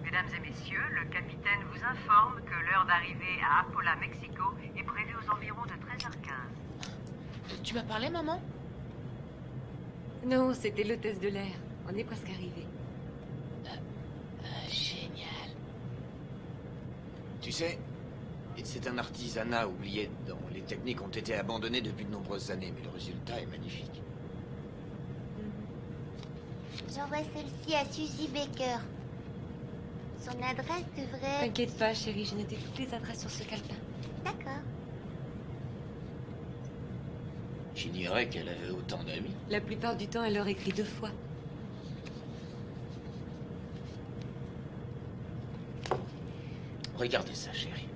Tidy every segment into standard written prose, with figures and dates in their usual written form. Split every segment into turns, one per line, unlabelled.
Mesdames et messieurs, le capitaine vous informe que l'heure d'arrivée à Apola, Mexico est prévue aux environs de 13h15.
Tu m'as parlé, maman?
Non, c'était l'hôtesse de l'air. On est presque arrivé.
Génial.
Tu sais, c'est un artisanat oublié dont les techniques ont été abandonnées depuis de nombreuses années, mais le résultat est magnifique.
J'envoie celle-ci à Suzy Baker. Son adresse devrait...
T'inquiète pas, chérie, j'ai noté toutes les adresses sur ce calepin.
D'accord.
J'ignorais qu'elle avait autant d'amis.
La plupart du temps, elle leur écrit 2 fois.
Regardez ça, chérie.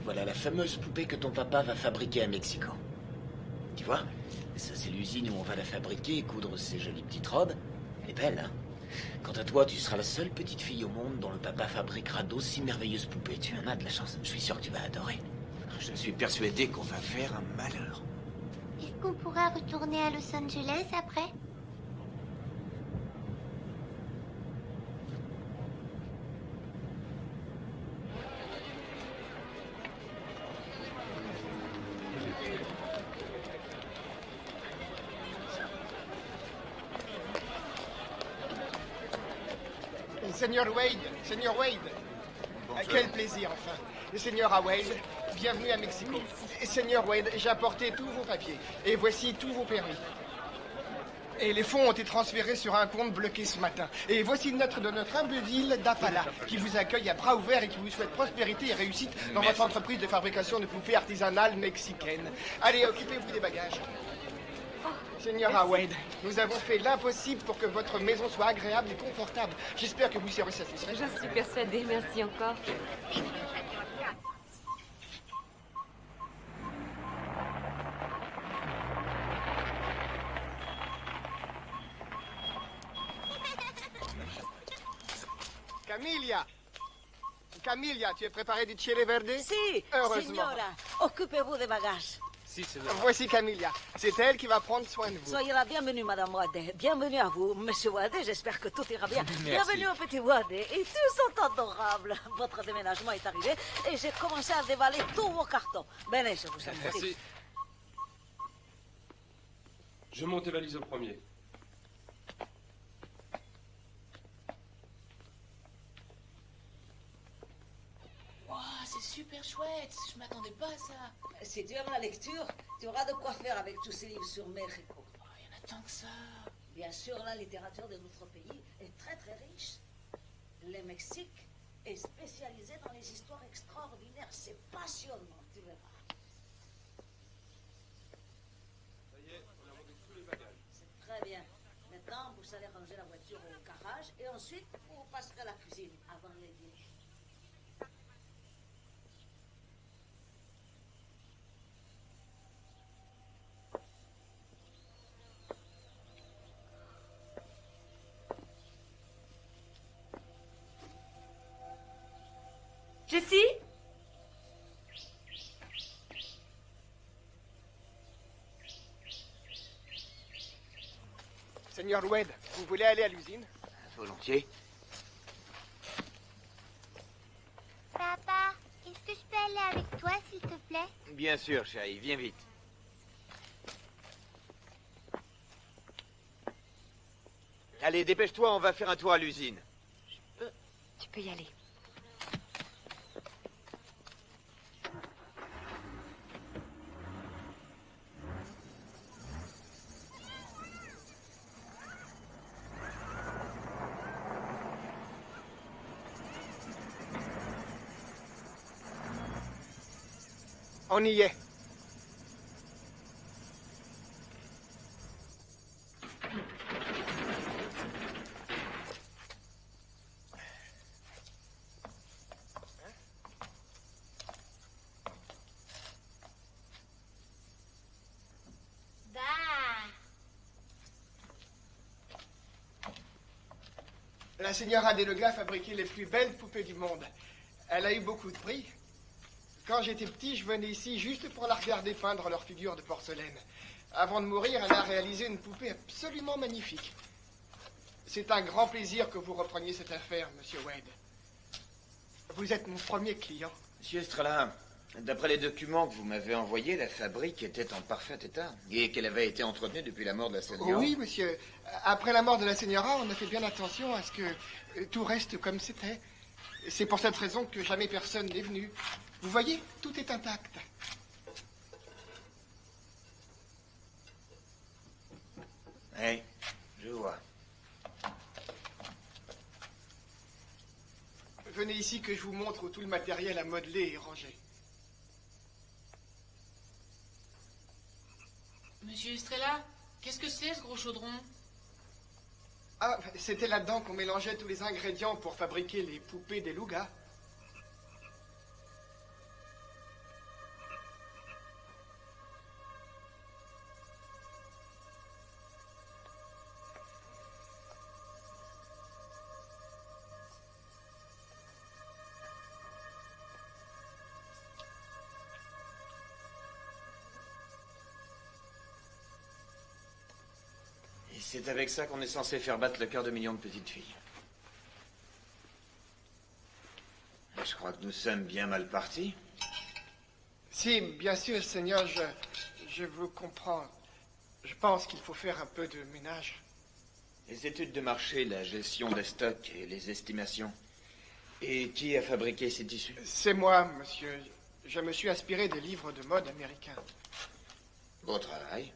Voilà la fameuse poupée que ton papa va fabriquer à Mexico. Tu vois? Ça, c'est l'usine où on va la fabriquer et coudre ces jolies petites robes. Elle est belle, hein? Quant à toi, tu seras la seule petite fille au monde dont le papa fabriquera d'aussi merveilleuses poupées. Tu en as de la chance. Je suis sûr que tu vas adorer. Je suis persuadé qu'on va faire un malheur.
Est-ce qu'on pourra retourner à Los Angeles après?
Seigneur Wade, quel plaisir enfin. Le Seigneur Wade, bienvenue à Mexico.
Merci.
Seigneur Wade, j'ai apporté tous vos papiers et voici tous vos permis. Et les fonds ont été transférés sur un compte bloqué ce matin. Et voici une lettre de notre humble ville d'Apala, qui vous accueille à bras ouverts et qui vous souhaite prospérité et réussite dans votre entreprise de fabrication de poupées artisanales mexicaines. Allez, occupez-vous des bagages. Seigneur Wade, nous avons fait l'impossible pour que votre maison soit agréable et confortable. J'espère que vous serez satisfait.
Je suis persuadée, merci encore.
Camilla, Camilla, tu es préparé du chile verde?
Si,
Heureusement.
signora. Occupez-vous des bagages.
Si, signora.
Voici Camilla. C'est elle qui va prendre soin de vous.
Soyez la bienvenue, Madame Wade. Bienvenue à vous, Monsieur Wade. J'espère que tout ira bien.
Merci.
Bienvenue au petit Wade. Et tous sont adorables. Votre déménagement est arrivé et j'ai commencé à dévaler tous vos cartons. Venez, je vous en prie.
Merci. Je monte tes valises au premier.
Wow, c'est super chouette. Je m'attendais pas à ça.
Si tu aimes la lecture, tu auras de quoi faire avec tous ces livres sur Mexico.
Oh, il y en a tant que ça.
Bien sûr, la littérature de notre pays est très très riche. Le Mexique est spécialisé dans les histoires extraordinaires. C'est passionnant, tu verras.
Ça y est, on a monté tous les bagages.
C'est très bien. Maintenant, vous allez ranger la voiture au garage et ensuite, vous passerez à la cuisine avant le dîner.
Jessie?
Seigneur Wade, vous voulez aller à l'usine?
Volontiers.
Papa, est-ce que je peux aller avec toi, s'il te plaît?
Bien sûr, chérie, viens vite. Allez, dépêche-toi, on va faire un tour à l'usine.
Tu peux y aller.
On y est.
Bah.
La señora Delega a fabriqué les plus belles poupées du monde. Elle a eu beaucoup de prix. Quand j'étais petit, je venais ici juste pour la regarder peindre leurs figures de porcelaine. Avant de mourir, elle a réalisé une poupée absolument magnifique. C'est un grand plaisir que vous repreniez cette affaire, Monsieur Wade. Vous êtes mon premier client.
Monsieur Estrella, d'après les documents que vous m'avez envoyés, la fabrique était en parfait état et qu'elle avait été entretenue depuis la mort de la señora.
Oui, monsieur. Après la mort de la señora, on a fait bien attention à ce que tout reste comme c'était. C'est pour cette raison que jamais personne n'est venu. Vous voyez, tout est intact.
Oui, je vois.
Venez ici que je vous montre où tout le matériel à modeler est rangé.
Monsieur Estrella, qu'est-ce que c'est ce gros chaudron?
Ah, c'était là-dedans qu'on mélangeait tous les ingrédients pour fabriquer les poupées des lougas.
Et c'est avec ça qu'on est censé faire battre le cœur de millions de petites filles. Je crois que nous sommes bien mal partis.
Si, bien sûr, Seigneur, je vous comprends. Je pense qu'il faut faire un peu de ménage.
Les études de marché, la gestion des stocks et les estimations. Et qui a fabriqué ces tissus?
C'est moi, monsieur. Je me suis inspiré des livres de mode américains.
Beau travail.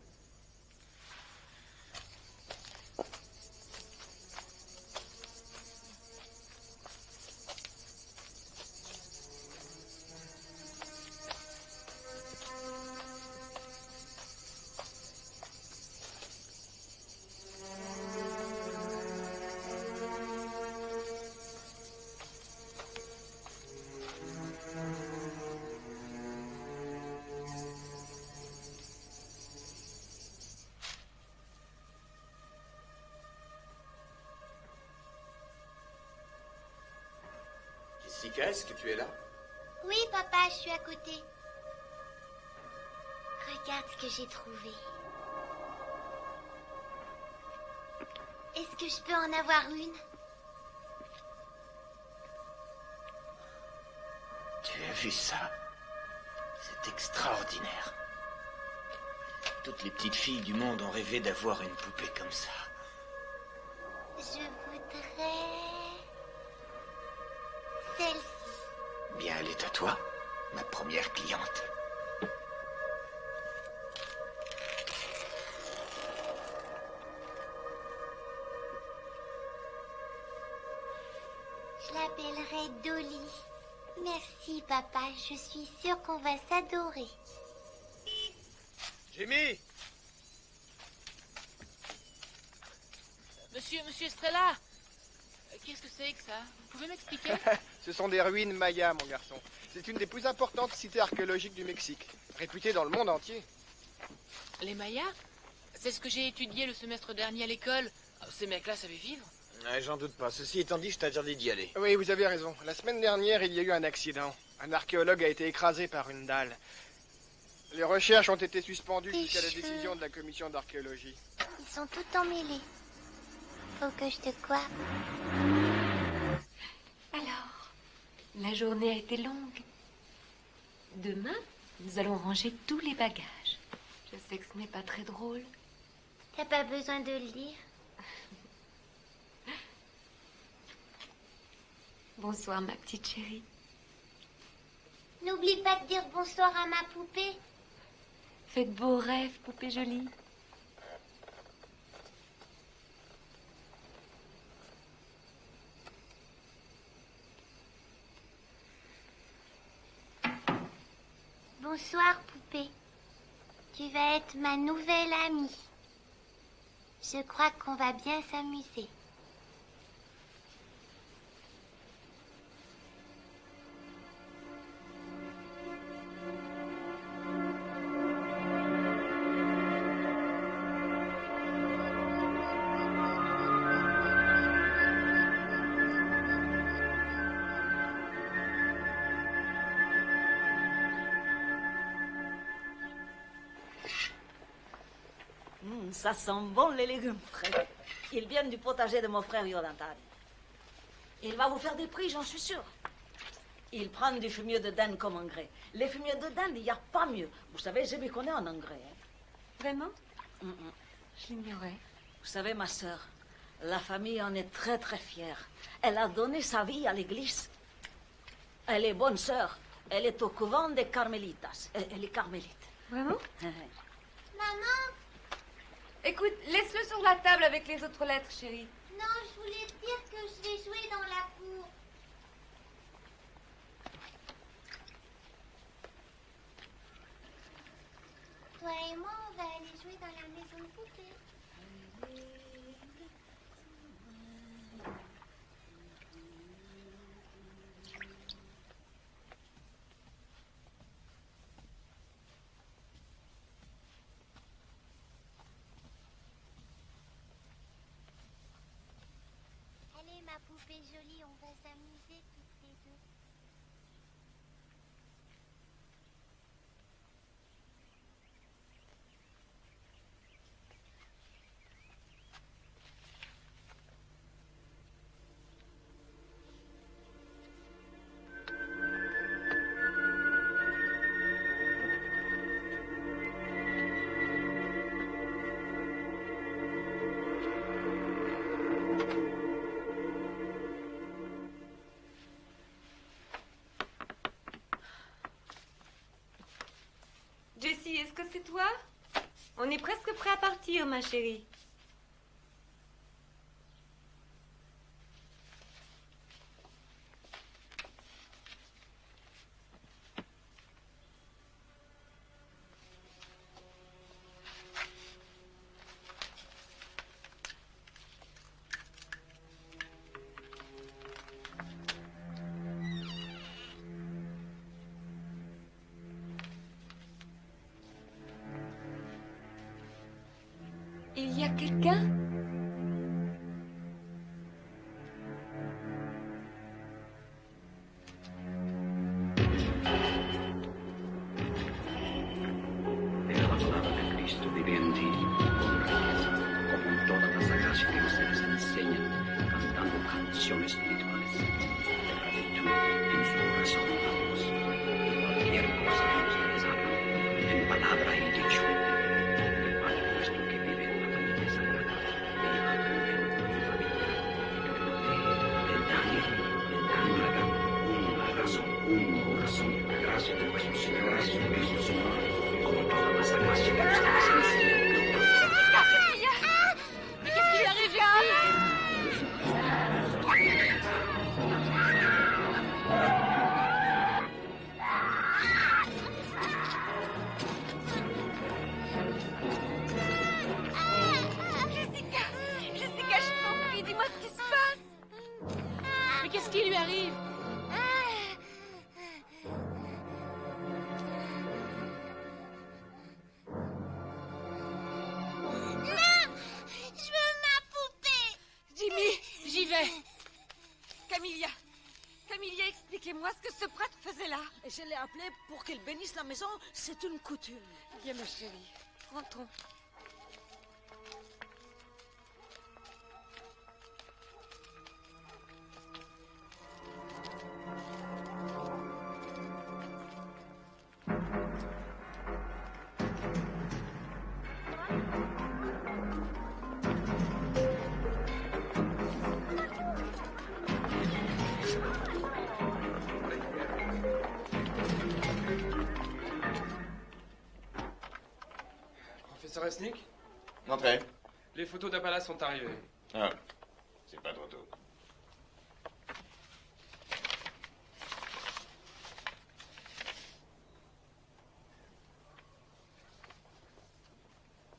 Jessica, est-ce que tu es là?
Oui, papa, je suis à côté. Regarde ce que j'ai trouvé. Est-ce que je peux en avoir une?
Tu as vu ça? C'est extraordinaire. Toutes les petites filles du monde ont rêvé d'avoir une poupée comme ça.
Je voudrais... celle-ci.
Bien, elle est à toi, ma première cliente.
Je l'appellerai Dolly. Merci, papa. Je suis sûre qu'on va s'adorer.
Jimmy!
Monsieur Estrella, qu'est-ce que c'est que ça? Vous pouvez m'expliquer?
Ce sont des ruines mayas, mon garçon. C'est une des plus importantes cités archéologiques du Mexique, réputée dans le monde entier.
Les Mayas? C'est ce que j'ai étudié le semestre dernier à l'école. Ces mecs-là savaient vivre.
Ouais, j'en doute pas. Ceci étant dit, je t'interdis d'y aller.
Oui, vous avez raison. La semaine dernière, il y a eu un accident. Un archéologue a été écrasé par une dalle. Les recherches ont été suspendues
Tes
jusqu'à la
cheveux.
décision de la commission d'archéologie.
Ils sont tout emmêlés. Faut que je te coiffe.
Alors, la journée a été longue. Demain, nous allons ranger tous les bagages. Je sais que ce n'est pas très drôle.
T'as pas besoin de le lire.
Bonsoir, ma petite chérie.
N'oublie pas de dire bonsoir à ma poupée.
Fais de beaux rêves, poupée jolie.
Bonsoir, poupée. Tu vas être ma nouvelle amie. Je crois qu'on va bien s'amuser.
Ça sent bon les légumes frais. Ils viennent du potager de mon frère Yolantani. Il va vous faire des prix, j'en suis sûre. Il prend du fumier de dinde comme engrais. Les fumiers de dinde, il n'y a pas mieux. Vous savez, je m'y connais en engrais. Hein.
Vraiment?
Mm.
Je l'ignorais.
Vous savez, ma sœur, la famille en est très très fière. Elle a donné sa vie à l'église. Elle est bonne sœur. Elle est au couvent des Carmélitas. Elle est carmélite.
Vraiment?
Maman,
Écoute, laisse-le sur la table avec les autres lettres, chérie.
non, je voulais te dire que je vais jouer dans la cour. Toi et moi, on va aller jouer dans la maison de poupée. Allez, ma poupée jolie, on va s'amuser toutes les deux.
Jessie, est-ce que c'est toi? On est presque prêt à partir, ma chérie. Il y a quelqu'un?
Mais qu'est-ce qui lui arrive, Gérald?
Jessica, je t'en prie, dis-moi ce qui se passe.
Mais qu'est-ce qui lui arrive?
Je veux ma poupée.
Jimmy,
J'y vais.
Camilla, expliquez-moi ce que ce prêtre faisait là.
Et je l'ai appelé pour qu'il bénisse la maison. C'est une coutume.
Viens, ma chérie, rentrons.
Professeur Esnick,
Entrez.
les photos d'Apala sont arrivées.
Ah, c'est pas trop tôt.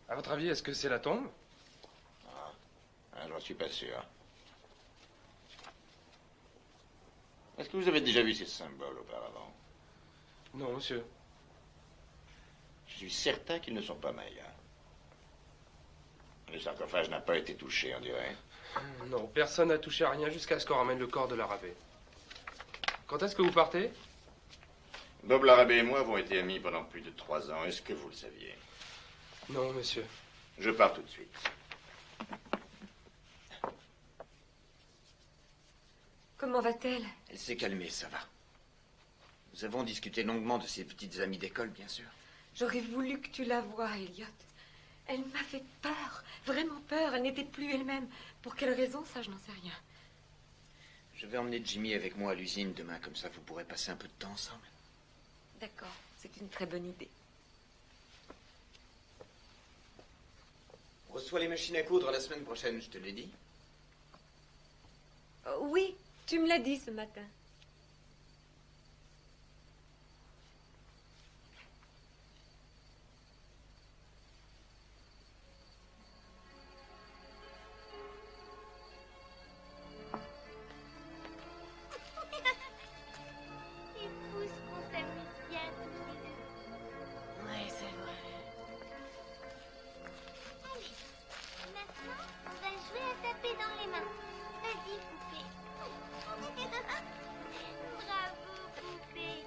À votre avis, est-ce que c'est la tombe?
J'en suis pas sûr. Est-ce que vous avez déjà vu ces symboles auparavant?
Non, monsieur.
Je suis certain qu'ils ne sont pas mayas. Le sarcophage n'a pas été touché, on dirait.
Non, personne n'a touché à rien jusqu'à ce qu'on ramène le corps de l'arabé. Quand est-ce que vous partez?
Bob Larabé et moi avons été amis pendant plus de 3 ans. Est-ce que vous le saviez?
Non, monsieur.
Je pars tout de suite.
Comment va-t-elle?
Elle s'est calmée, ça va. Nous avons discuté longuement de ses petites amies d'école, bien sûr.
J'aurais voulu que tu la voies, Elliot. Elle m'a fait peur, vraiment peur. Elle n'était plus elle-même. Pour quelle raison, ça, je n'en sais rien.
Je vais emmener Jimmy avec moi à l'usine demain, comme ça vous pourrez passer un peu de temps ensemble.
D'accord, c'est une très bonne idée.
On reçoit les machines à coudre la semaine prochaine, je te l'ai dit.
Oui, tu me l'as dit ce matin.
C'est fou ce qu'on s'amuse bien tous les deux.
Oui, c'est vrai.
Allez, maintenant, on va jouer à taper dans les mains. Vas-y, poupée. Bravo, poupée.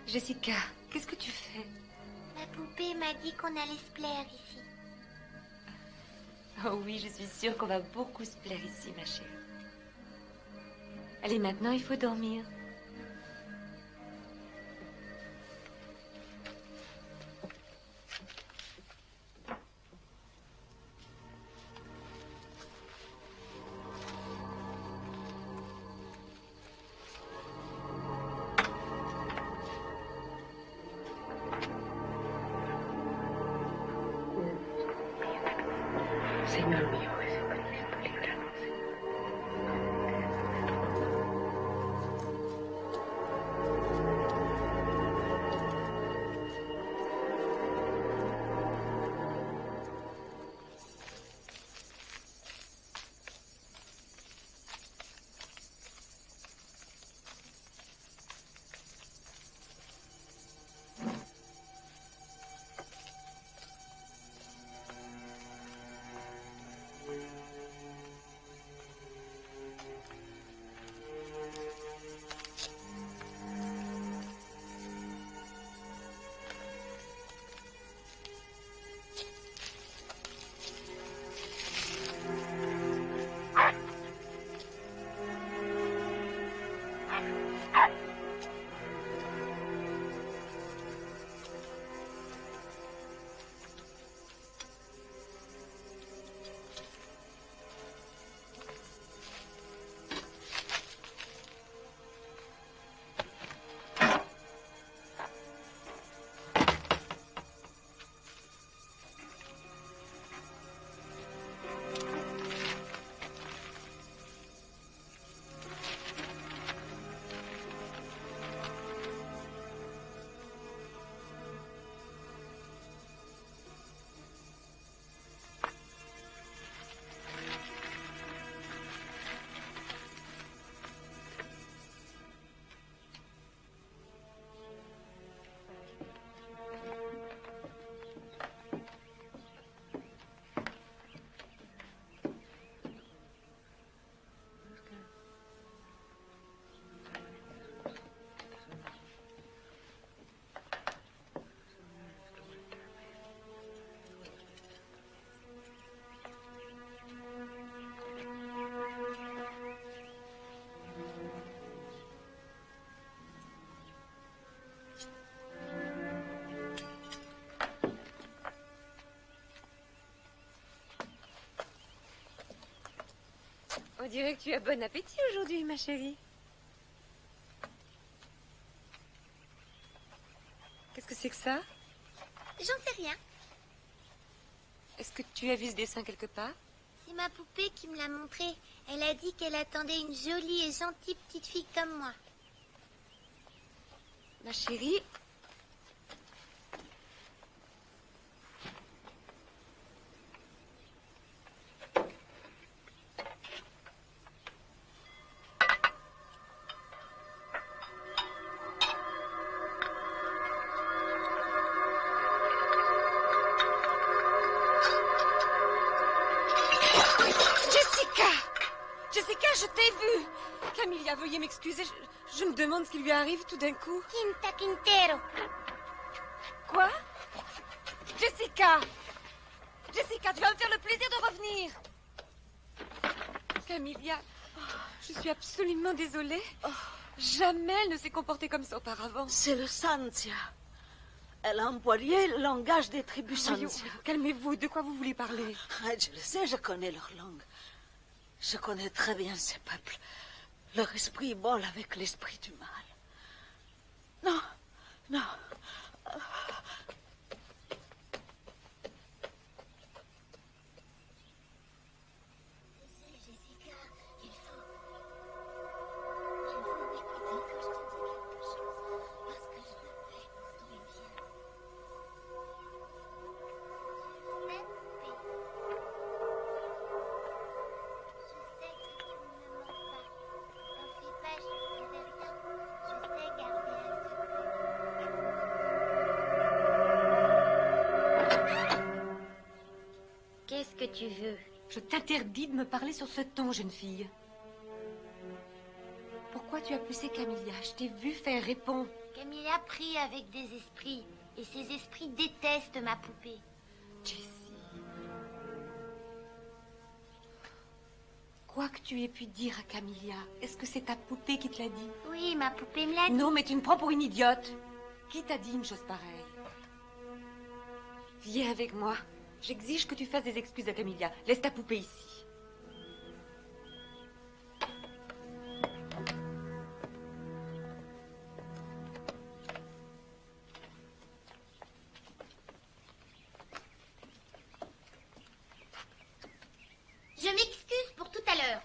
Jessica, qu'est-ce que tu fais?
Ma poupée m'a dit qu'on allait se plaire ici.
Oh oui, je suis sûre qu'on va beaucoup se plaire ici, ma chérie. Allez, maintenant, il faut dormir.
Señor mío Jesucristo, líbranos.
On dirait que tu as bon appétit aujourd'hui, ma chérie. Qu'est-ce que c'est que ça?
J'en sais rien.
Est-ce que tu as vu ce dessin quelque part?
C'est ma poupée qui me l'a montré. Elle a dit qu'elle attendait une jolie et gentille petite fille comme moi.
Ma chérie, Jessica, je t'ai vue. Camilla, veuillez m'excuser. Je me demande ce qui lui arrive tout d'un coup.
Quinta Quintero.
Quoi? Jessica! Jessica, tu vas me faire le plaisir de revenir. Camilla, je suis absolument désolée. Jamais elle ne s'est comportée comme ça auparavant.
C'est le Santia. Elle a employé le langage des tribus Santia.
Calmez-vous, de quoi vous voulez parler?
Je le sais, je connais leur langue. Je connais très bien ces peuples. Leur esprit vole avec l'esprit du mal. Non, non.
Qu'est-ce que tu veux?
Je t'interdis de me parler sur ce ton, jeune fille. Pourquoi tu as poussé Camilla? Je t'ai vu faire répondre.
Camilla prie avec des esprits. Et ces esprits détestent ma poupée.
Jessie. Quoi que tu aies pu dire à Camilla, est-ce que c'est ta poupée qui te l'a dit?
Oui, ma poupée me l'a dit.
Non, mais tu me prends pour une idiote. Qui t'a dit une chose pareille? Viens avec moi. J'exige que tu fasses des excuses à Camilla. Laisse ta poupée ici.
Je m'excuse pour tout à l'heure.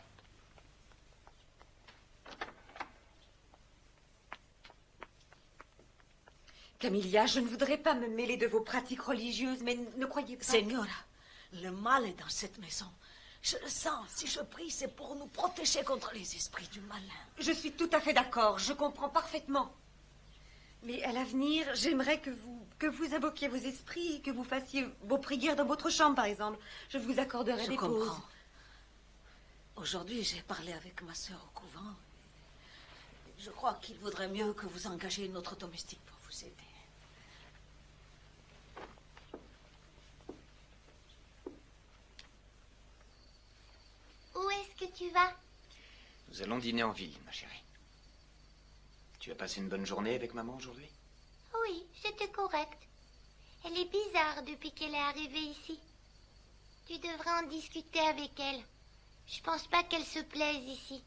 Camilla, je ne voudrais pas me mêler de vos pratiques religieuses, mais ne croyez pas...
Señora, le mal est dans cette maison. Je le sens. Si je prie, c'est pour nous protéger contre les esprits du malin.
Je suis tout à fait d'accord. Je comprends parfaitement. Mais à l'avenir, j'aimerais que vous invoquiez vos esprits et que vous fassiez vos prières dans votre chambre, par exemple. Je vous accorderai des pauses.
Je comprends. Aujourd'hui, j'ai parlé avec ma sœur au couvent. Je crois qu'il vaudrait mieux que vous engagiez une autre domestique pour vous aider.
Où est-ce que tu vas?
Nous allons dîner en ville, ma chérie. Tu as passé une bonne journée avec maman aujourd'hui?
Oui, c'était correct. Elle est bizarre depuis qu'elle est arrivée ici. Tu devrais en discuter avec elle. Je pense pas qu'elle se plaise ici.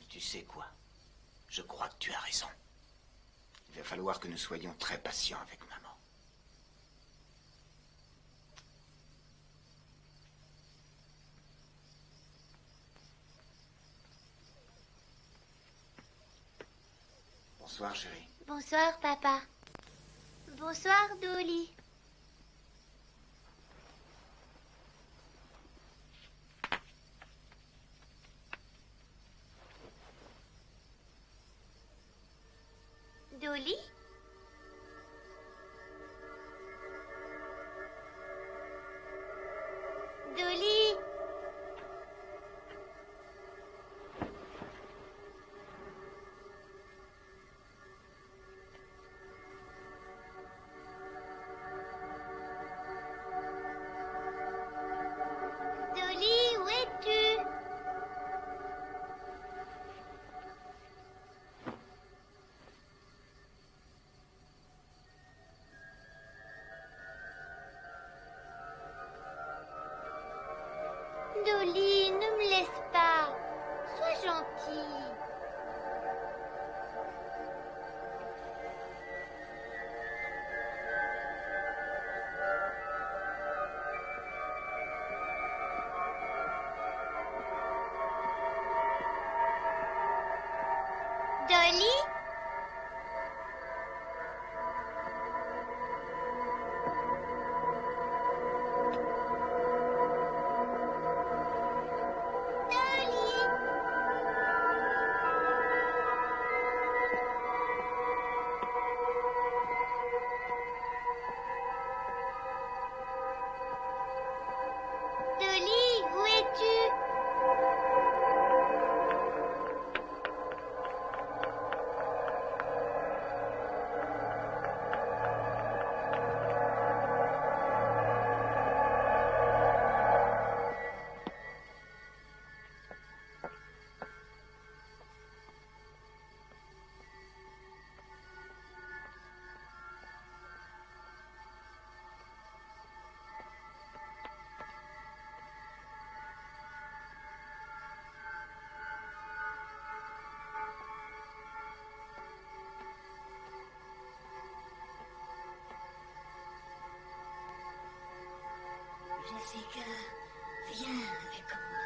Tu sais quoi? Je crois que tu as raison. Il va falloir que nous soyons très patients avec maman. Bonsoir, chérie.
Bonsoir, papa. Bonsoir, Dolly. Dolly? Dolly? Dolly, où es-tu? Dolly? Dolly, où es-tu?
Jessica, viens avec moi.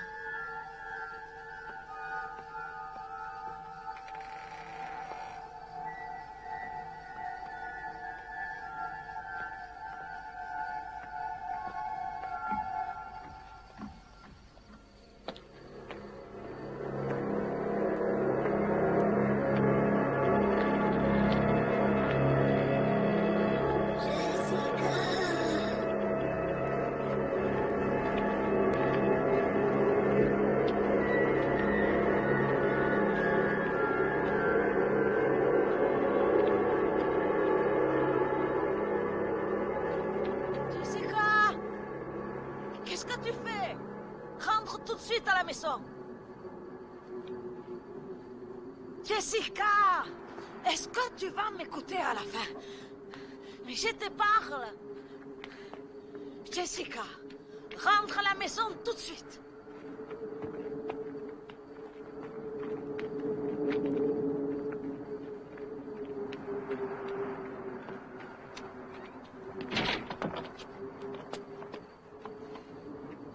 Jessica, qu'est-ce que tu fais? Rentre tout de suite à la maison. Jessica, est-ce que tu vas m'écouter à la fin? Mais je te parle. Jessica, rentre à la maison tout de suite.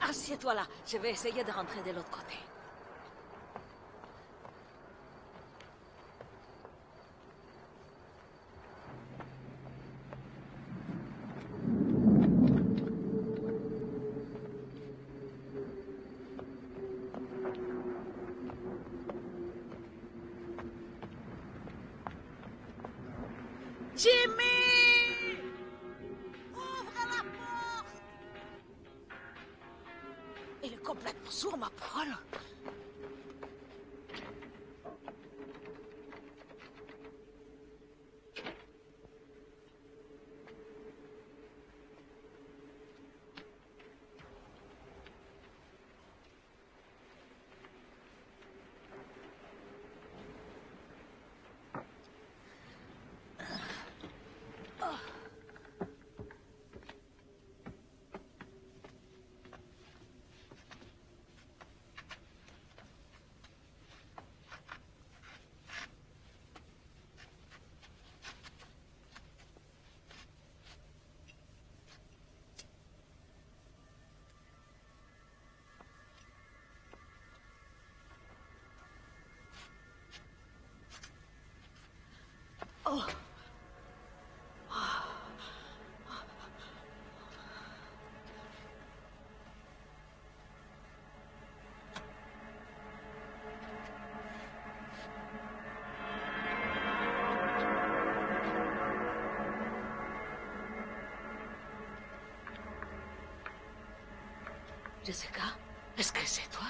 Assieds-toi là, je vais essayer de rentrer de l'autre côté. Jimmy! Ouvre la porte! Il est complètement sourd, ma parole. Oh. Jessica, est-ce que c'est toi?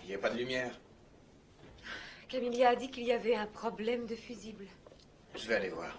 Il n'y a pas de lumière.
Camilla a dit qu'il y avait un problème de fusible.
Je vais aller voir.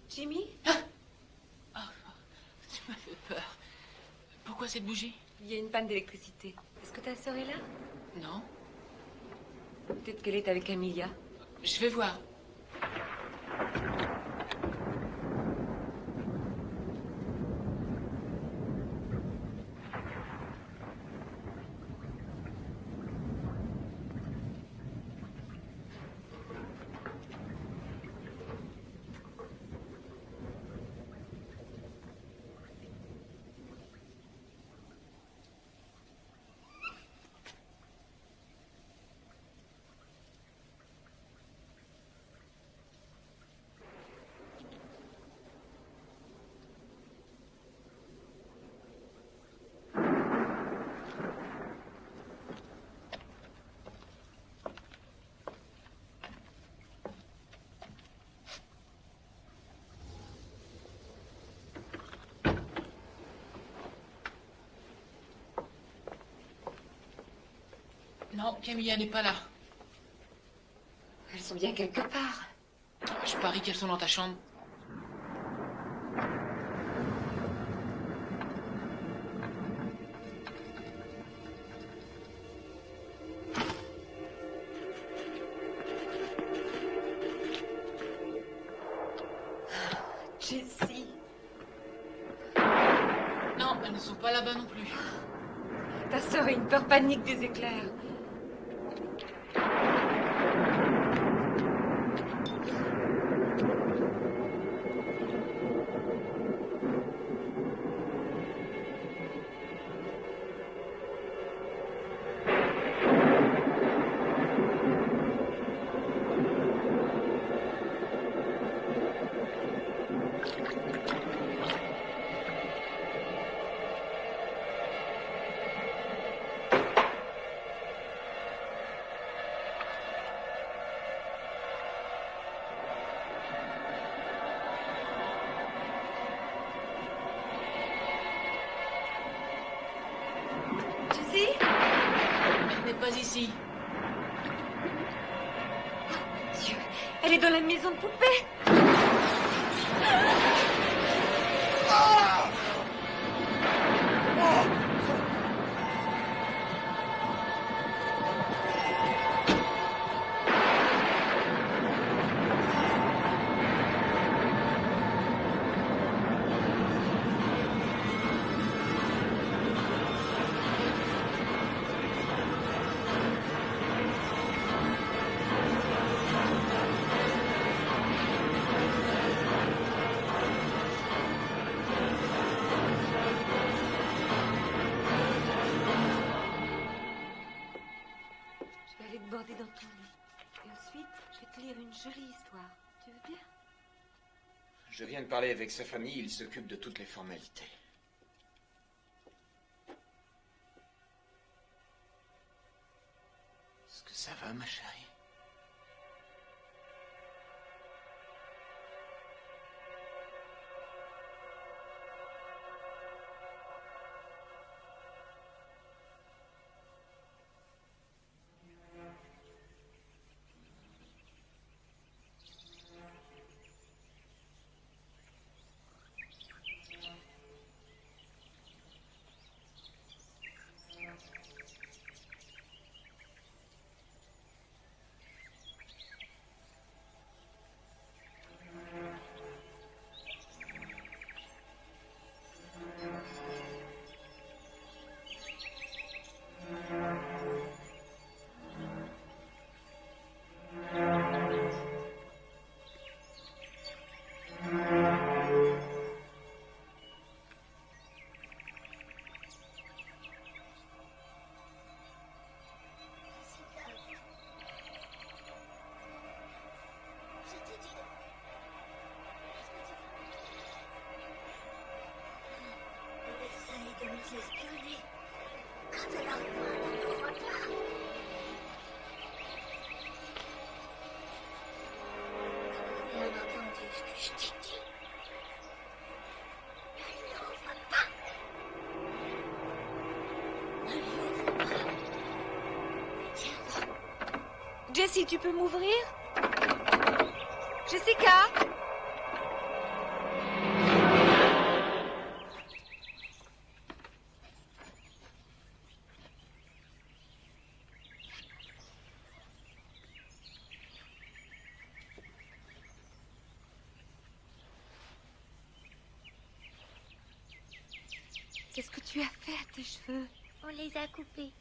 Jimmy?
Tu m'as fait peur. Pourquoi cette bougie?
Il y a une panne d'électricité. Est-ce que ta sœur est là?
Non.
Peut-être qu'elle est avec Camilla.
Je vais voir. Non, Camilla n'est pas là.
Elles sont bien quelque part.
Je parie qu'elles sont dans ta chambre.
Jessie.
Non, elles ne sont pas là-bas non plus.
Ta sœur a une peur panique des éclairs. Jessie?
Elle n'est pas ici.
Dieu, elle est dans la maison de poupée. Je vais aller te border dans ton lit. Et ensuite, je vais te lire une jolie histoire. Tu veux bien?
Je viens de parler avec sa famille, il s'occupe de toutes les formalités. Est-ce que ça va, ma chérie?
Je t'ai dit. Ne l'ouvre pas. Ne l'ouvre pas. Tiens.
Jessie, tu peux m'ouvrir? Jessica? Qu'est-ce que tu as fait à tes cheveux?
On les a coupés.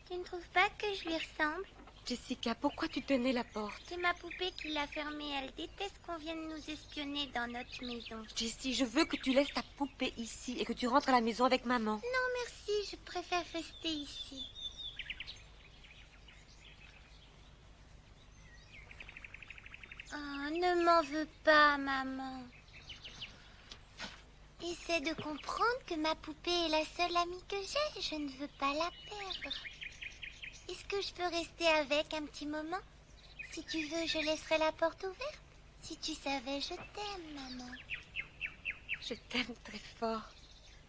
Tu ne trouves pas que je lui ressemble?
Jessica, pourquoi tu tenais la porte?
C'est ma poupée qui l'a fermée. Elle déteste qu'on vienne nous espionner dans notre maison.
Jessie, je veux que tu laisses ta poupée ici et que tu rentres à la maison avec maman.
Non, merci. Je préfère rester ici. Oh, ne m'en veux pas, maman. Essaie de comprendre que ma poupée est la seule amie que j'ai. Je ne veux pas la perdre. Est-ce que je peux rester avec un petit moment? Si tu veux, je laisserai la porte ouverte. Si tu savais, je t'aime, maman.
Je t'aime très fort.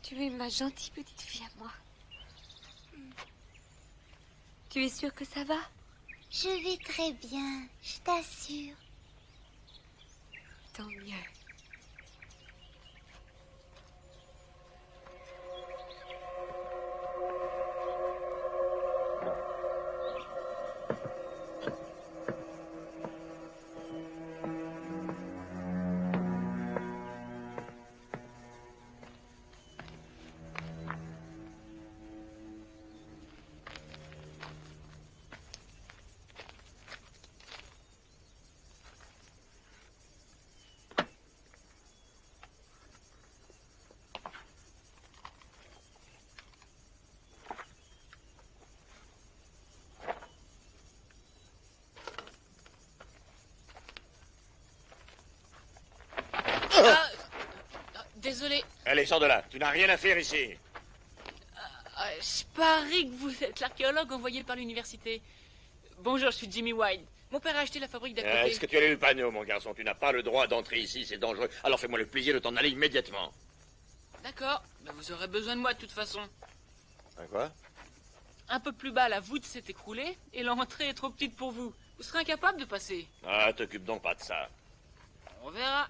Tu es ma gentille petite fille à moi. Tu es sûre que ça va?
Je vais très bien, je t'assure.
Tant mieux.
Désolé.
Allez, sors de là. Tu n'as rien à faire ici.
Je parie que vous êtes l'archéologue envoyé par l'université. Bonjour, je suis Jimmy White. Mon père a acheté la fabrique d'à côté.
Est-ce que tu as lu le panneau, mon garçon? Tu n'as pas le droit d'entrer ici, c'est dangereux. Alors fais-moi le plaisir de t'en aller immédiatement.
D'accord. Ben, vous aurez besoin de moi de toute façon.
Quoi?
Un peu plus bas, la voûte s'est écroulée et l'entrée est trop petite pour vous. Vous serez incapable de passer.
Ah, t'occupe donc pas de ça.
On verra.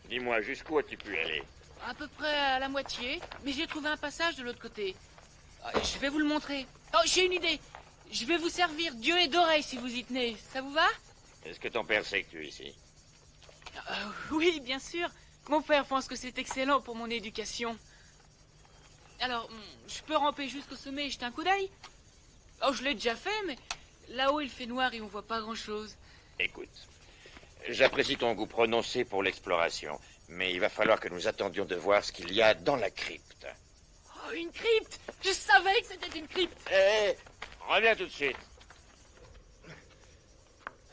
Dis-moi, jusqu'où as-tu pu aller?
À peu près à la moitié, mais j'ai trouvé un passage de l'autre côté. Je vais vous le montrer. Oh, j'ai une idée. Je vais vous servir d'yeux et d'oreilles si vous y tenez. Ça vous va?
Est-ce que ton père sait que tu es ici?
Oui, bien sûr. Mon père pense que c'est excellent pour mon éducation. Alors, je peux ramper jusqu'au sommet et jeter un coup d'œil? Oh, je l'ai déjà fait, mais là-haut il fait noir et on voit pas grand-chose.
Écoute, j'apprécie ton goût prononcé pour l'exploration, mais il va falloir que nous attendions de voir ce qu'il y a dans la crypte.
Oh, une crypte! Je savais que c'était une crypte!
Hé, reviens tout de suite.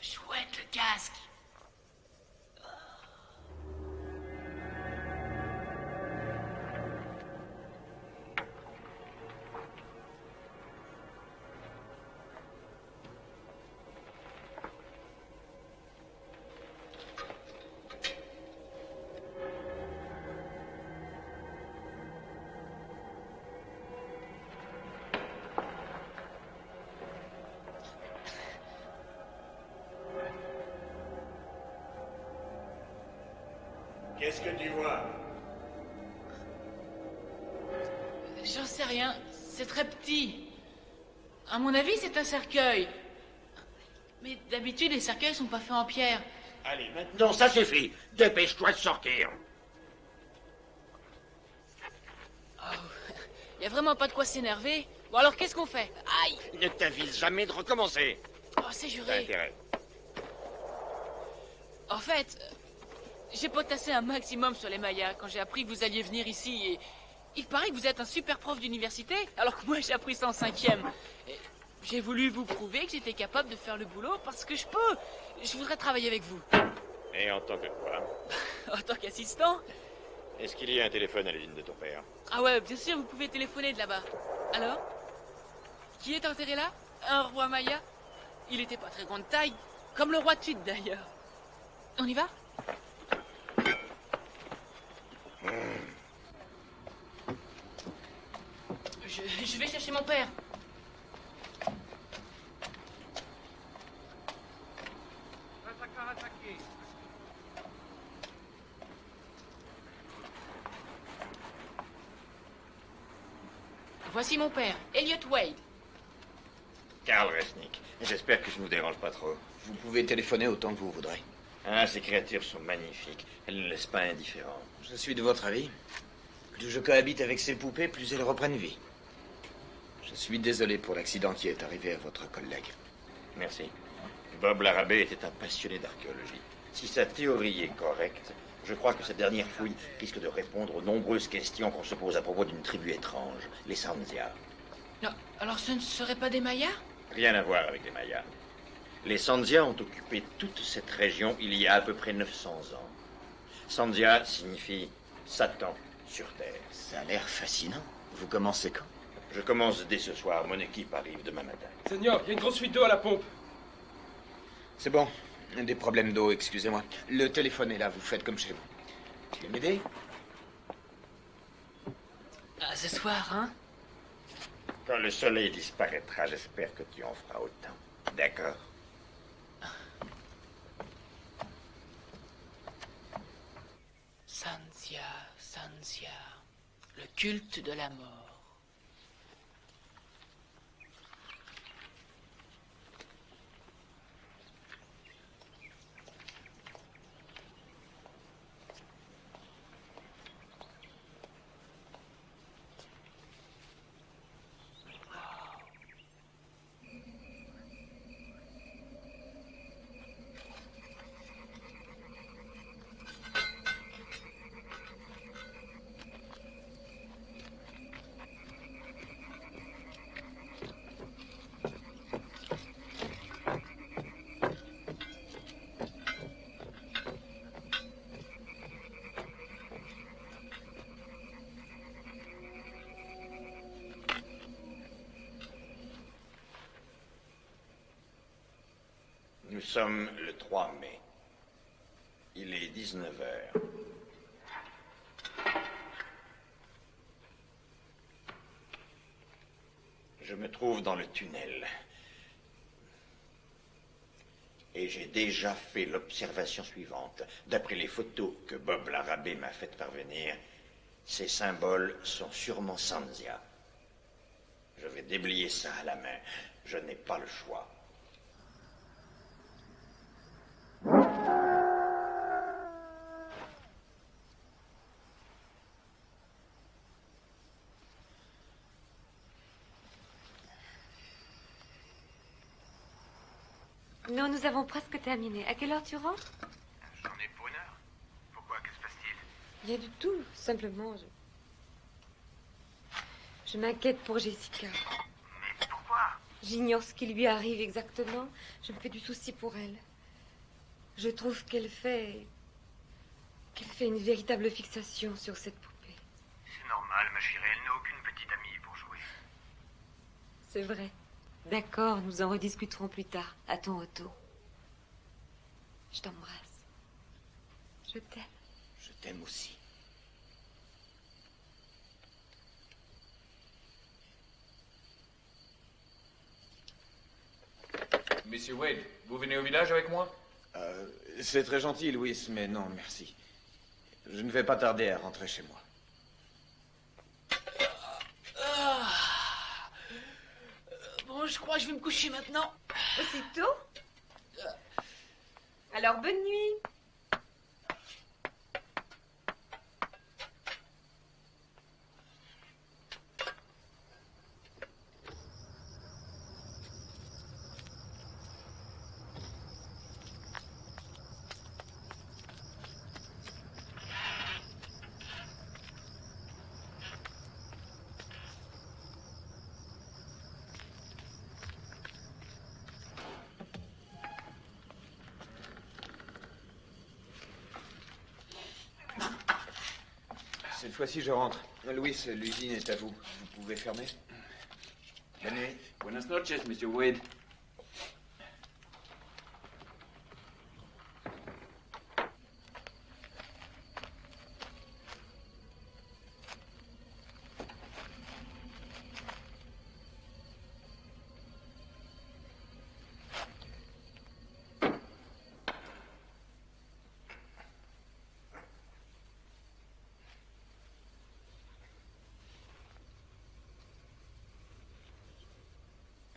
Chouette, le casque!
Qu'est-ce que tu vois?
J'en sais rien. C'est très petit. À mon avis, c'est un cercueil. Mais d'habitude, les cercueils sont pas faits en pierre.
Allez, maintenant, ça suffit. Dépêche-toi de sortir.
Y a vraiment pas de quoi s'énerver. Bon, alors qu'est-ce qu'on fait? Aïe!
Ne t'avise jamais de recommencer.
Oh, c'est
T'as
juré.
intérêt.
En fait, j'ai potassé un maximum sur les Mayas quand j'ai appris que vous alliez venir ici et... Il paraît que vous êtes un super prof d'université, alors que moi j'ai appris ça en 5e. Et j'ai voulu vous prouver que j'étais capable de faire le boulot parce que je peux. Je voudrais travailler avec vous.
Et en tant que quoi?
En tant qu'assistant?
Est-ce qu'il y a un téléphone à l'usine de ton père?
Ah ouais, bien sûr, vous pouvez téléphoner de là-bas. Alors? Qui est enterré là? Un roi Maya? Il était pas très grande taille, comme le roi Tut d'ailleurs. On y va? Je vais chercher mon père. Voici mon père, Elliot Wade.
Karl Resnick. J'espère que je ne vous dérange pas trop.
Vous pouvez téléphoner autant que vous voudrez.
Ah, ces créatures sont magnifiques. Elles ne laissent pas indifférent.
Je suis de votre avis. Plus je cohabite avec ces poupées, plus elles reprennent vie. Je suis désolé pour l'accident qui est arrivé à votre collègue.
Merci. Bob Larrabee était un passionné d'archéologie. Si sa théorie est correcte, je crois que cette dernière fouille risque de répondre aux nombreuses questions qu'on se pose à propos d'une tribu étrange, les Sandia.
Non, alors ce ne seraient pas des Mayas?
Rien à voir avec les Mayas. Les Sandia ont occupé toute cette région il y a à peu près 900 ans. Sandia signifie Satan sur Terre.
Ça a l'air fascinant. Vous commencez quand?
Je commence dès ce soir. Mon équipe arrive demain matin.
Seigneur, il y a une grosse fuite d'eau à la pompe.
C'est bon. Des problèmes d'eau, excusez-moi. Le téléphone est là, vous faites comme chez vous. Tu veux m'aider?
Ah, ce soir, hein?
Quand le soleil disparaîtra, j'espère que tu en feras autant. D'accord?
Sanzia, Sanzia, le culte de la mort.
Nous sommes le 3 mai. Il est 19 heures. Je me trouve dans le tunnel. Et j'ai déjà fait l'observation suivante. D'après les photos que Bob Larrabee m'a faites parvenir, ces symboles sont sûrement Sanzia. Je vais déblayer ça à la main. Je n'ai pas le choix.
Non, nous avons presque terminé. À quelle heure tu rentres?
J'en ai pour 1 heure. Pourquoi? Que se passe-t-il?
Rien du tout. Simplement, je m'inquiète pour Jessica.
Mais pourquoi?
J'ignore ce qui lui arrive exactement. Je me fais du souci pour elle. Je trouve qu'elle fait une véritable fixation sur cette poupée.
C'est normal, ma chérie. Elle n'a aucune petite amie pour jouer.
C'est vrai. D'accord, nous en rediscuterons plus tard, à ton retour. Je t'embrasse. Je t'aime.
Je t'aime aussi.
Monsieur Wade, vous venez au village avec moi?
C'est très gentil, Louis, mais non, merci. Je ne vais pas tarder à rentrer chez moi.
Bon, je crois que je vais me coucher maintenant.
Aussitôt? Alors, bonne nuit.
Cette fois-ci, je rentre. Louis, l'usine est à vous. Vous pouvez fermer. Bonne nuit.
Buenas noches, Monsieur Wade.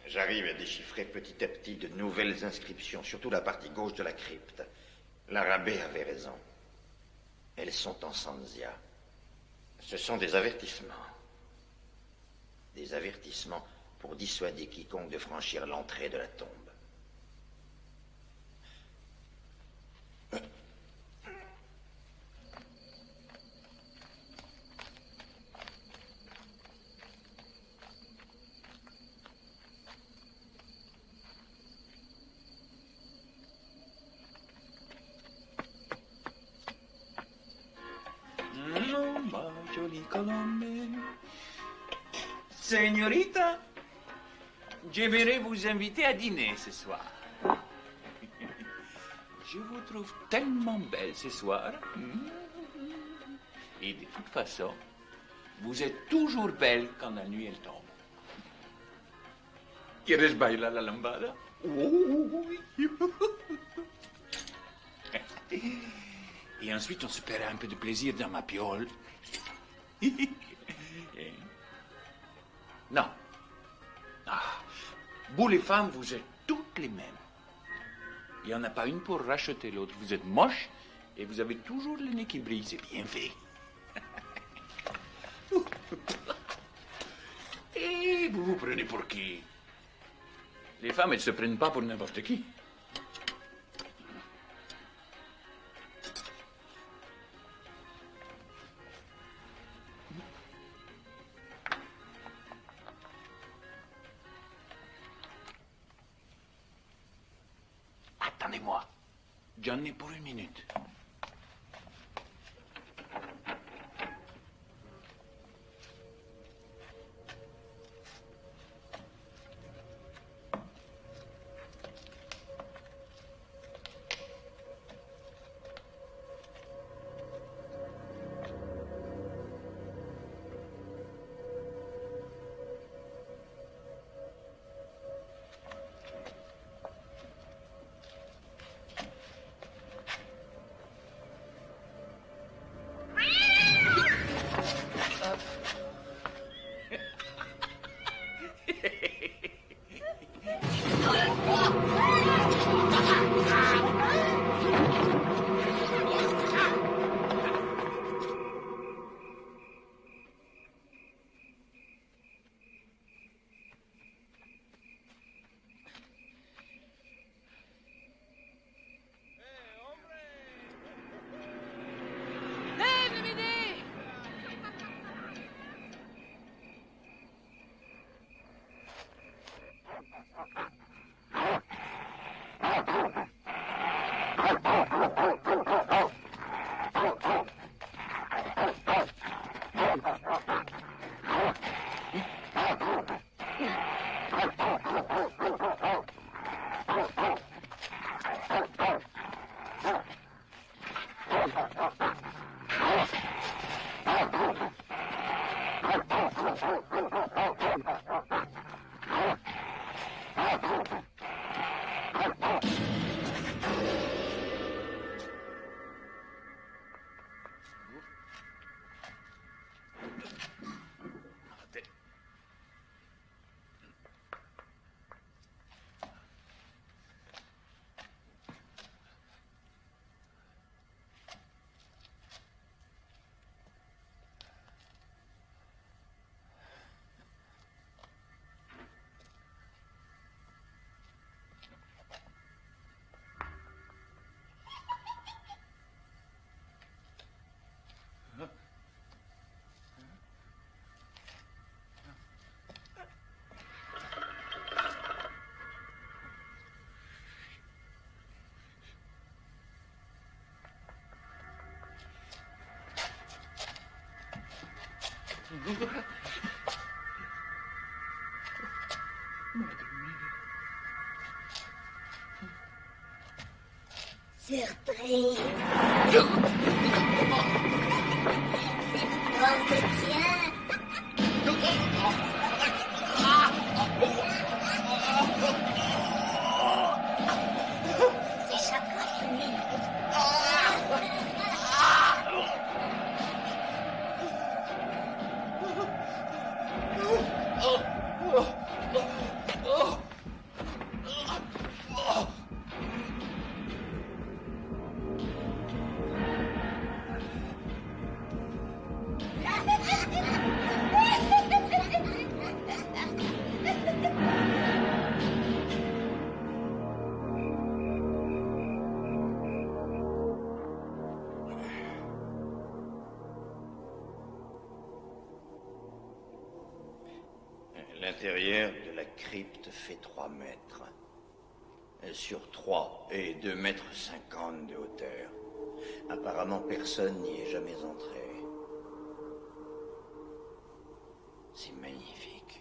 J'arrive à déchiffrer petit à petit de nouvelles inscriptions, surtout la partie gauche de la crypte. L'Arabé avait raison. Elles sont en Sanzia. Ce sont des avertissements. Des avertissements pour dissuader quiconque de franchir l'entrée de la tombe.
Señorita, j'aimerais vous inviter à dîner ce soir. Je vous trouve tellement belle ce soir. Et de toute façon, vous êtes toujours belle quand la nuit elle tombe. ¿Quieres bailar la lambada? Et ensuite, on se paiera un peu de plaisir dans ma piole. Non. Ah, vous les femmes, vous êtes toutes les mêmes. Il n'y en a pas une pour racheter l'autre. Vous êtes moche et vous avez toujours le nez qui brille. C'est bien fait. Et vous vous prenez pour qui? Les femmes, elles ne se prennent pas pour n'importe qui. Attendez-moi. J'en ai pour une minute.
Surprise. Oh, c'est bien. C'est chocolat.
L'intérieur de la crypte fait 3 mètres. Sur 3 et 2,50 mètres de hauteur. Apparemment, personne n'y est jamais entré. C'est magnifique.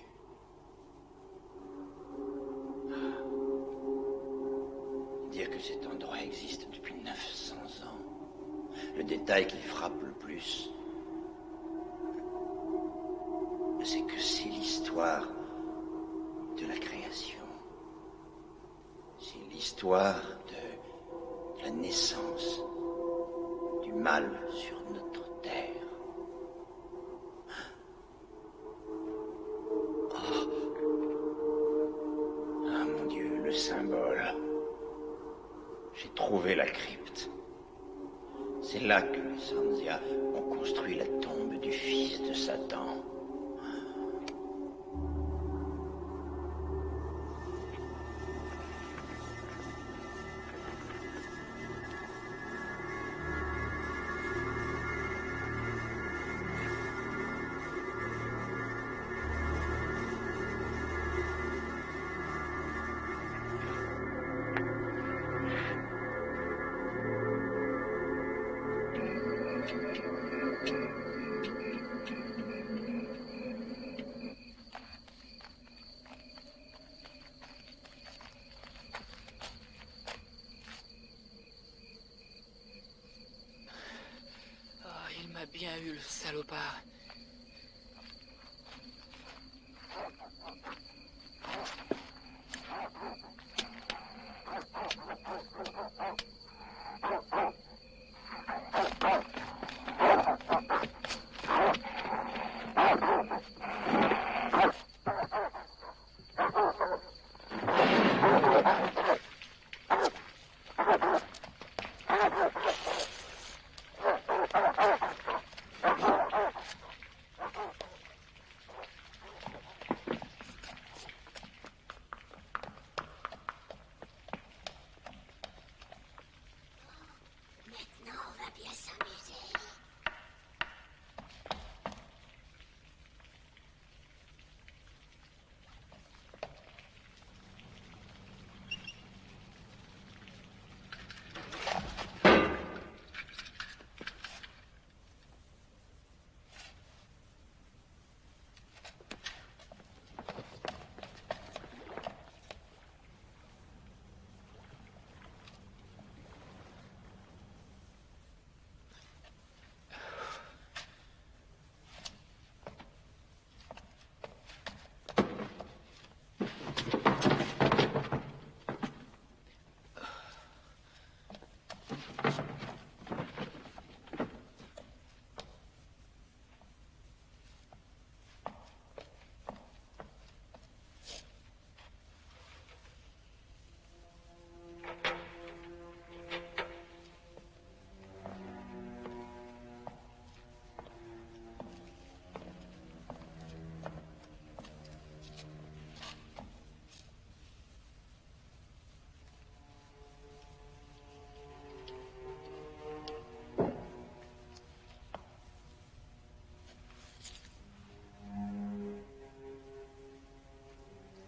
Dire que cet endroit existe depuis 900 ans. Le détail qui frappe le plus, c'est que c'est l'histoire de la création. C'est l'histoire de la naissance du mal sur notre terre. Ah mon Dieu, le symbole. J'ai trouvé la crypte. C'est là que les Sanzia ont construit la tombe du fils de Satan.
Il m'a bien eu, le salopard.
Maintenant, on va bien s'amuser.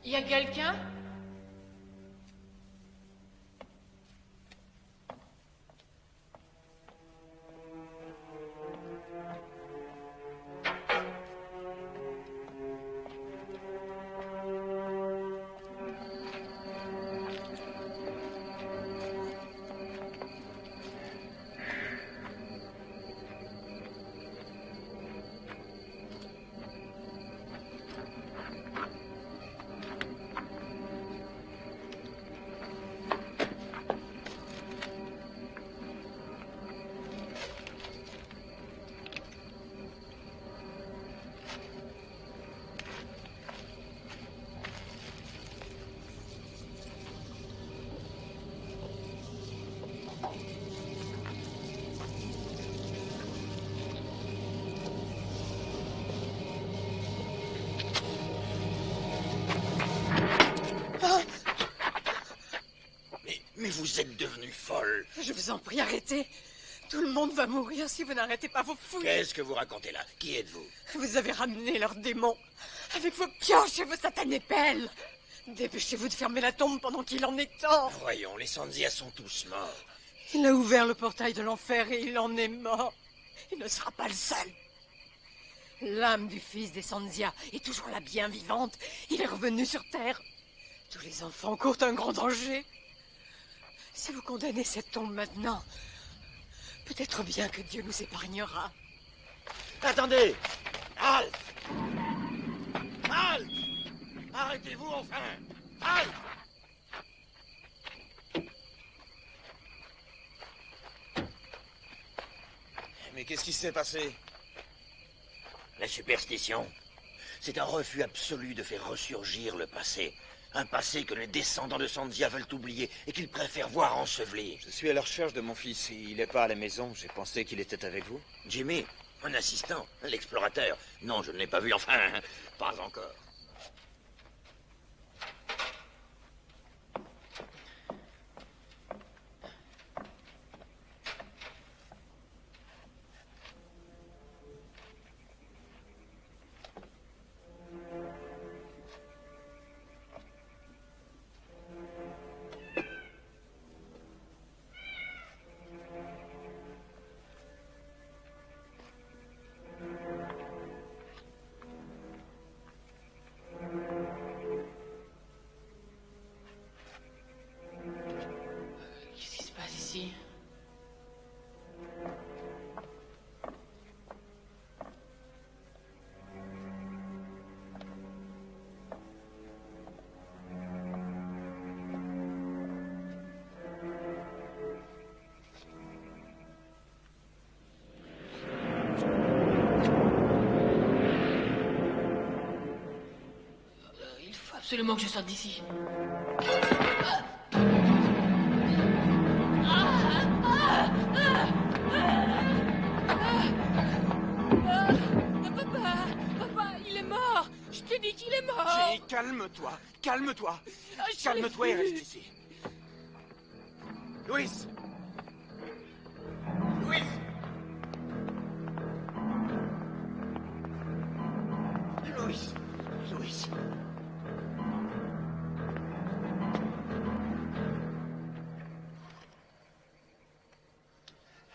Y a quelqu'un?
vous êtes devenue folle.
Je vous en prie, arrêtez. Tout le monde va mourir si vous n'arrêtez pas vos fouilles.
Qu'est-ce que vous racontez là? Qui êtes-vous?
Vous avez ramené leurs démons avec vos pioches et vos satanées pelles. Dépêchez-vous de fermer la tombe pendant qu'il en est temps.
Voyons, les Sanzia sont tous morts.
Il a ouvert le portail de l'enfer et il en est mort. Il ne sera pas le seul. L'âme du fils des Sanzia est toujours la bien vivante. Il est revenu sur Terre. Tous les enfants courent un grand danger. Si vous condamnez cette tombe maintenant, peut-être bien que Dieu nous épargnera.
Attendez! Halte! Halte! Arrêtez-vous enfin! Halte!
Mais qu'est-ce qui s'est passé?
La superstition, c'est un refus absolu de faire ressurgir le passé. Un passé que les descendants de Sanzia veulent oublier et qu'ils préfèrent voir enseveli.
Je suis à la recherche de mon fils. Il n'est pas à la maison. J'ai pensé qu'il était avec vous.
Jimmy, un assistant, l'explorateur. Non, je ne l'ai pas vu, enfin, pas encore.
Absolument que je sorte d'ici. Papa, il est mort. Je t'ai dit qu'il est mort.
Jenny, calme-toi, calme-toi. Calme-toi et reste ici. Louis. Louis. Louis. Louis.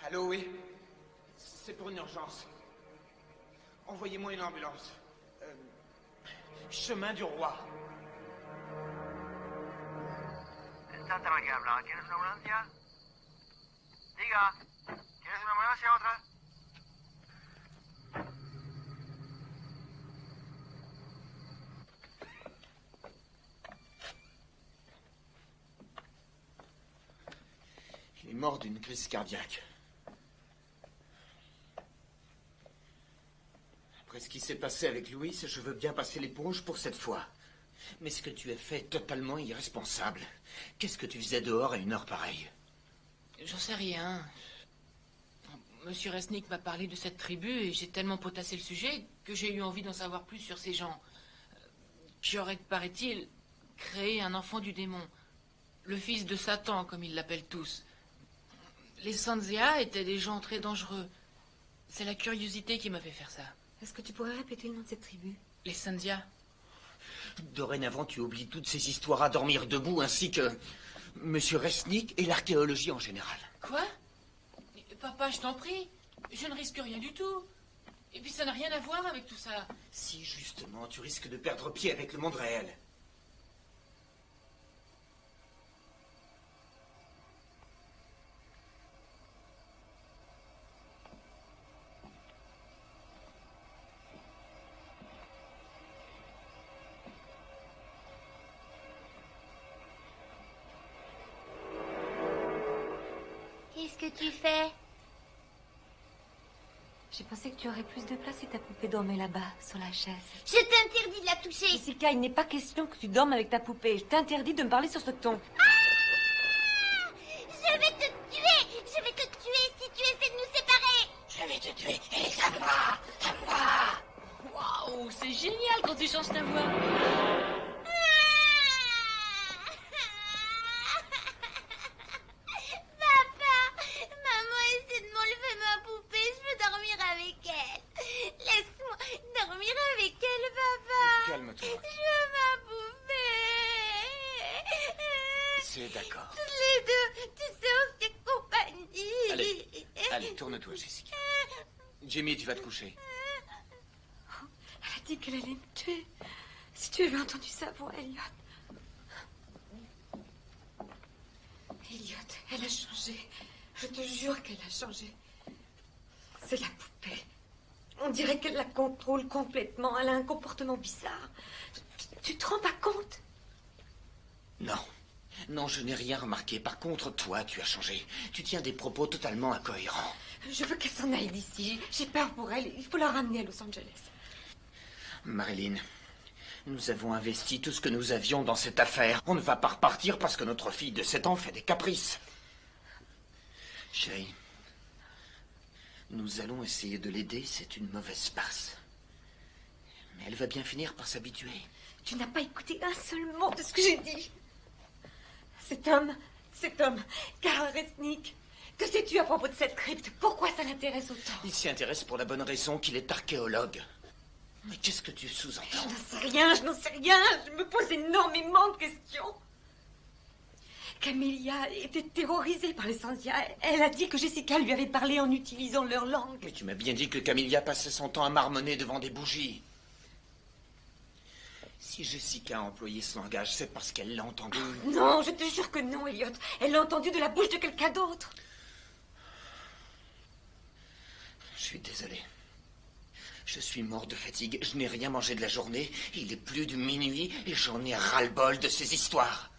Allô, oui. C'est pour une urgence. Envoyez-moi une ambulance. Chemin du Roi.
Santa María Blanca, ¿quieres una ambulancia? Diga, ¿quieres una ambulancia o otra?
Il est mort d'une crise cardiaque. Après ce qui s'est passé avec Louis, je veux bien passer l'éponge pour cette fois. Mais ce que tu as fait est totalement irresponsable. Qu'est-ce que tu faisais dehors à une heure pareille?
J'en sais rien. Monsieur Resnick m'a parlé de cette tribu et j'ai tellement potassé le sujet que j'ai eu envie d'en savoir plus sur ces gens qui auraient, paraît-il, créé un enfant du démon. Le fils de Satan, comme ils l'appellent tous. Les Sanzia étaient des gens très dangereux. C'est la curiosité qui m'a fait faire ça.
Est-ce que tu pourrais répéter le nom de cette tribu?
Les Sanzia.
Dorénavant, tu oublies toutes ces histoires à dormir debout, ainsi que Monsieur Resnick et l'archéologie en général.
Quoi? Papa, je t'en prie. Je ne risque rien du tout. Et puis ça n'a rien à voir avec tout ça.
Si, justement, tu risques de perdre pied avec le monde réel.
Qu'est-ce que tu fais?
J'ai pensé que tu aurais plus de place si ta poupée dormait là-bas, sur la chaise.
Je t'interdis de la toucher.
Jessica, il n'est pas question que tu dormes avec ta poupée. Je t'interdis de me parler sur ce ton.
Ah! Je vais te tuer. Je vais te tuer si tu essaies de nous séparer.
Je vais te tuer. Et à moi.
Waouh, c'est génial quand tu changes ta voix.
Ah!
sais, d'accord.
Tous les deux, tu sais, on se fait compagnie.
Allez, tourne-toi, Jessica. Jimmy, tu vas te coucher.
Elle a dit qu'elle allait me tuer. Si tu avais entendu sa voix, Elliot. Elliot, elle a changé. Je te jure qu'elle a changé. C'est la poupée. On dirait qu'elle la contrôle complètement. Elle a un comportement bizarre. Tu te rends pas compte?
Non. Non, je n'ai rien remarqué. Par contre, toi, tu as changé. Tu tiens des propos totalement incohérents.
Je veux qu'elle s'en aille d'ici. J'ai peur pour elle. Il faut la ramener à Los Angeles.
Marilyn, nous avons investi tout ce que nous avions dans cette affaire. On ne va pas repartir parce que notre fille de 7 ans fait des caprices. Chérie, nous allons essayer de l'aider. C'est une mauvaise passe. Mais elle va bien finir par s'habituer.
Tu n'as pas écouté un seul mot de ce que j'ai dit. Cet homme, Karl Resnick, que sais-tu à propos de cette crypte? Pourquoi ça l'intéresse autant?
Il s'y intéresse pour la bonne raison qu'il est archéologue. Mais qu'est-ce que tu sous-entends?
Je n'en sais rien. Je me pose énormément de questions. Camilla était terrorisée par les Sanzia. Elle a dit que Jessica lui avait parlé en utilisant leur langue.
Mais tu m'as bien dit que Camilla passait son temps à marmonner devant des bougies. Si Jessica a employé ce langage, c'est parce qu'elle l'a entendu.
Non, je te jure que non, Elliot. Elle l'a entendu de la bouche de quelqu'un d'autre.
Je suis désolé. Je suis mort de fatigue. Je n'ai rien mangé de la journée. Il est plus de minuit et j'en ai ras-le-bol de ces histoires.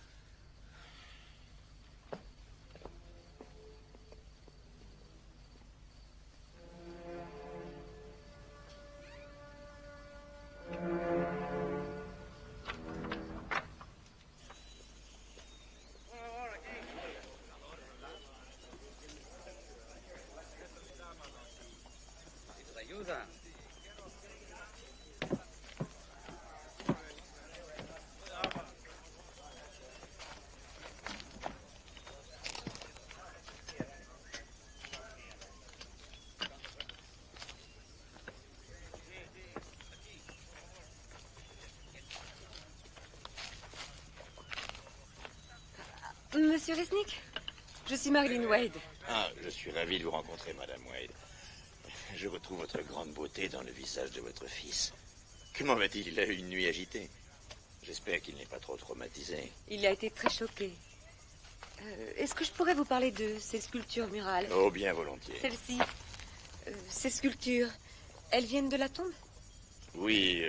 Monsieur Resnick, je suis Marilyn Wade.
Ah, je suis ravi de vous rencontrer, Madame Wade. Je retrouve votre grande beauté dans le visage de votre fils. Comment va-t-il? Il a eu une nuit agitée. J'espère qu'il n'est pas trop traumatisé.
Il a été très choqué. Est-ce que je pourrais vous parler de ces sculptures murales?
Oh, bien volontiers.
Celles-ci, ces sculptures, elles viennent de la tombe?
Oui,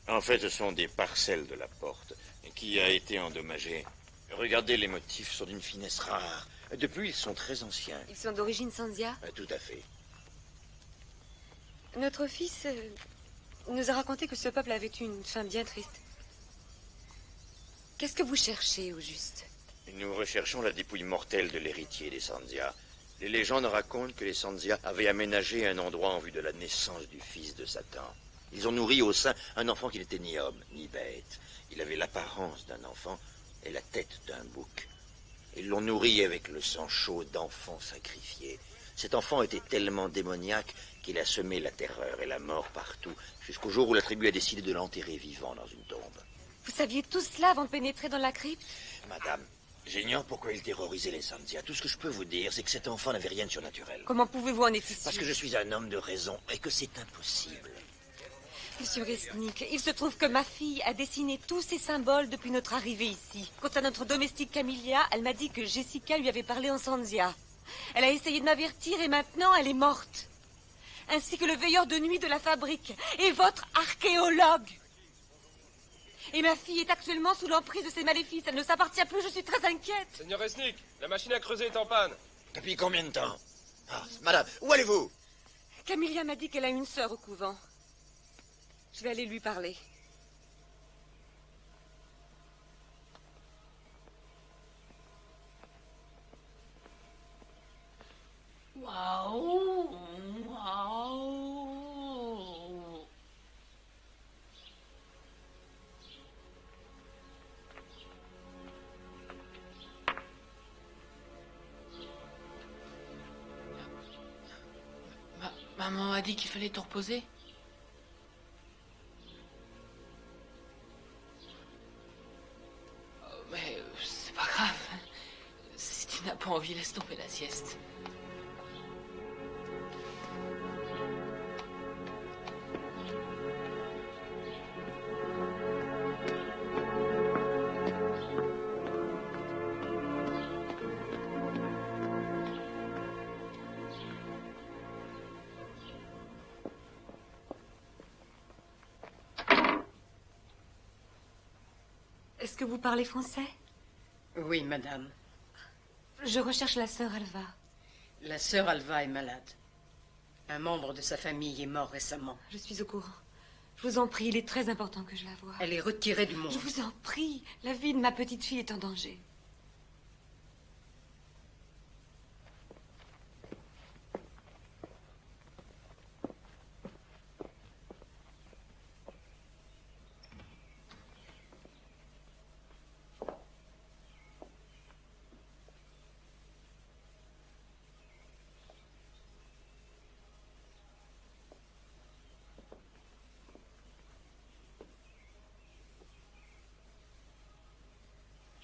en fait, ce sont des parcelles de la porte qui a été endommagée. Regardez, les motifs sont d'une finesse rare. Depuis, ils sont très anciens.
Ils sont d'origine Sanzia?
Tout à fait.
Notre fils nous a raconté que ce peuple avait eu une fin bien triste. Qu'est-ce que vous cherchez, au juste?
Nous recherchons la dépouille mortelle de l'héritier des Sanzia. Les légendes racontent que les Sanzia avaient aménagé un endroit en vue de la naissance du fils de Satan. Ils ont nourri au sein un enfant qui n'était ni homme, ni bête. Il avait l'apparence d'un enfant et la tête d'un bouc. Ils l'ont nourri avec le sang chaud d'enfants sacrifiés. Cet enfant était tellement démoniaque qu'il a semé la terreur et la mort partout, jusqu'au jour où la tribu a décidé de l'enterrer vivant dans une tombe.
Vous saviez tout cela avant de pénétrer dans la crypte?
Madame, j'ignore pourquoi il terrorisait les Sanzia. Tout ce que je peux vous dire, c'est que cet enfant n'avait rien de surnaturel.
Comment pouvez-vous en être sûr?
Parce que je suis un homme de raison et que c'est impossible.
Monsieur Resnick, il se trouve que ma fille a dessiné tous ces symboles depuis notre arrivée ici. Quant à notre domestique Camilla, elle m'a dit que Jessica lui avait parlé en Sanzia. Elle a essayé de m'avertir et maintenant elle est morte. Ainsi que le veilleur de nuit de la fabrique et votre archéologue. Et ma fille est actuellement sous l'emprise de ces maléfices. Elle ne s'appartient plus, je suis très inquiète.
Seigneur Resnick, la machine à creuser est en panne.
Depuis combien de temps? Ah, madame, où allez-vous?
Camilla m'a dit qu'elle a une sœur au couvent. Je vais aller lui parler.
Waouh! Waouh!
Maman a dit qu'il fallait te reposer. Mais c'est pas grave.
pas envie, laisse tomber la sieste.
Est-ce que vous parlez français?
Oui, madame.
Je recherche la sœur Alva.
La sœur Alva est malade. Un membre de sa famille est mort récemment.
Je suis au courant. Je vous en prie, il est très important que je la voie.
Elle est retirée du monde.
Je vous en prie, la vie de ma petite fille est en danger.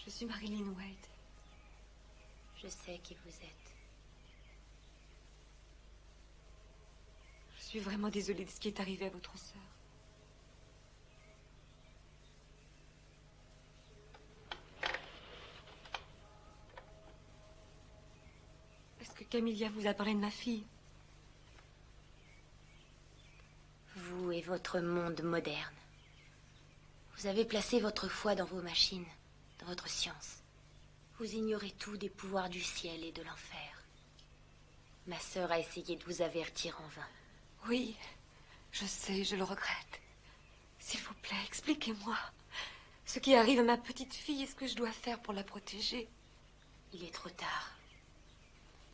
Je suis Marilyn Wade.
Je sais qui vous êtes.
Je suis vraiment désolée de ce qui est arrivé à votre sœur. Est-ce que Camilla vous a parlé de ma fille?
Vous et votre monde moderne. Vous avez placé votre foi dans vos machines, dans votre science. Vous ignorez tout des pouvoirs du ciel et de l'enfer. Ma sœur a essayé de vous avertir en vain.
Oui, je sais, je le regrette. S'il vous plaît, expliquez-moi. Ce qui arrive à ma petite fille, est-ce que je dois faire pour la protéger?
Il est trop tard.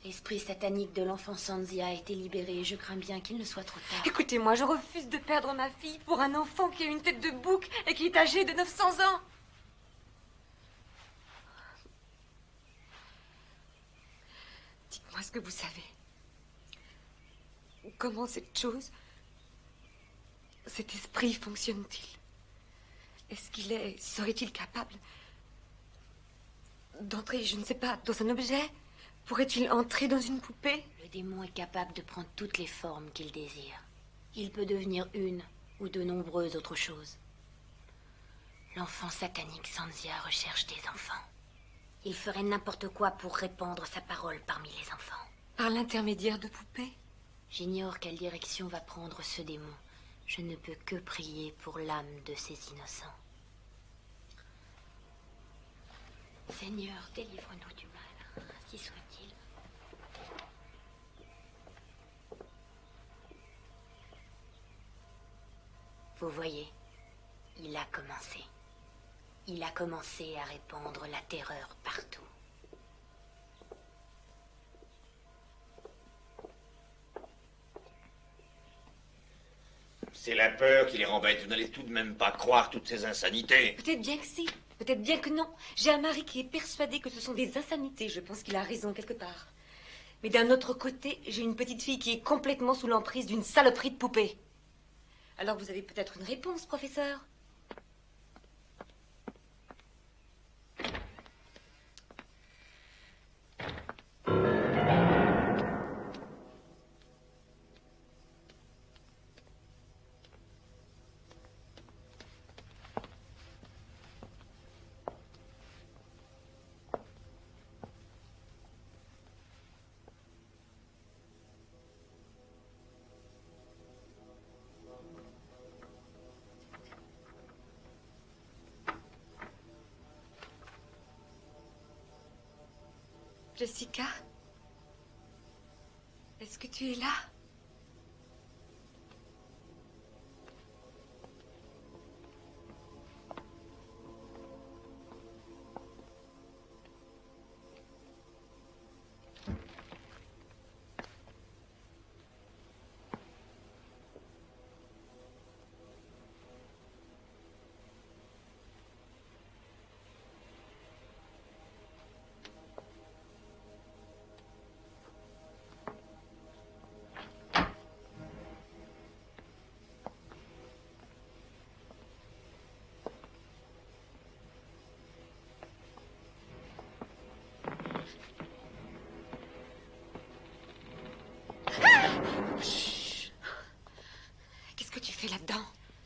L'esprit satanique de l'enfant Sanzia a été libéré et je crains bien qu'il ne soit trop tard.
Écoutez-moi, je refuse de perdre ma fille pour un enfant qui a une tête de bouc et qui est âgé de 900 ans. Dites-moi ce que vous savez. Comment cette chose, cet esprit fonctionne-t-il? Serait-il capable d'entrer, je ne sais pas, dans un objet? Pourrait-il entrer dans une poupée?
Le démon est capable de prendre toutes les formes qu'il désire. Il peut devenir une ou de nombreuses autres choses. L'enfant satanique Sanzia recherche des enfants. Il ferait n'importe quoi pour répandre sa parole parmi les enfants.
Par l'intermédiaire de poupées?
J'ignore quelle direction va prendre ce démon. Je ne peux que prier pour l'âme de ces innocents. Seigneur, délivre-nous du mal, ainsi soit-il. Vous voyez, il a commencé. Il a commencé à répandre la terreur partout.
C'est la peur qui les rend bêtes. Vous n'allez tout de même pas croire toutes ces insanités.
Peut-être bien que si, peut-être bien que non. J'ai un mari qui est persuadé que ce sont des insanités. Je pense qu'il a raison quelque part. Mais d'un autre côté, j'ai une petite fille qui est complètement sous l'emprise d'une saloperie de poupée. Alors vous avez peut-être une réponse, professeur? Jessica? Est-ce que tu es là?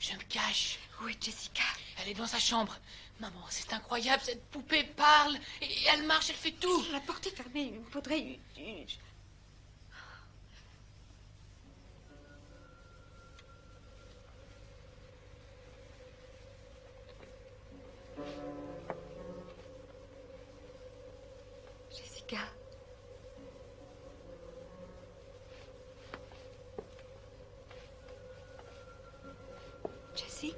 Je me cache.
Où est Jessica?
Elle est dans sa chambre. Maman, c'est incroyable, cette poupée parle, et elle marche, elle fait tout.
La porte est fermée, il faudrait... Jessica. Jessie?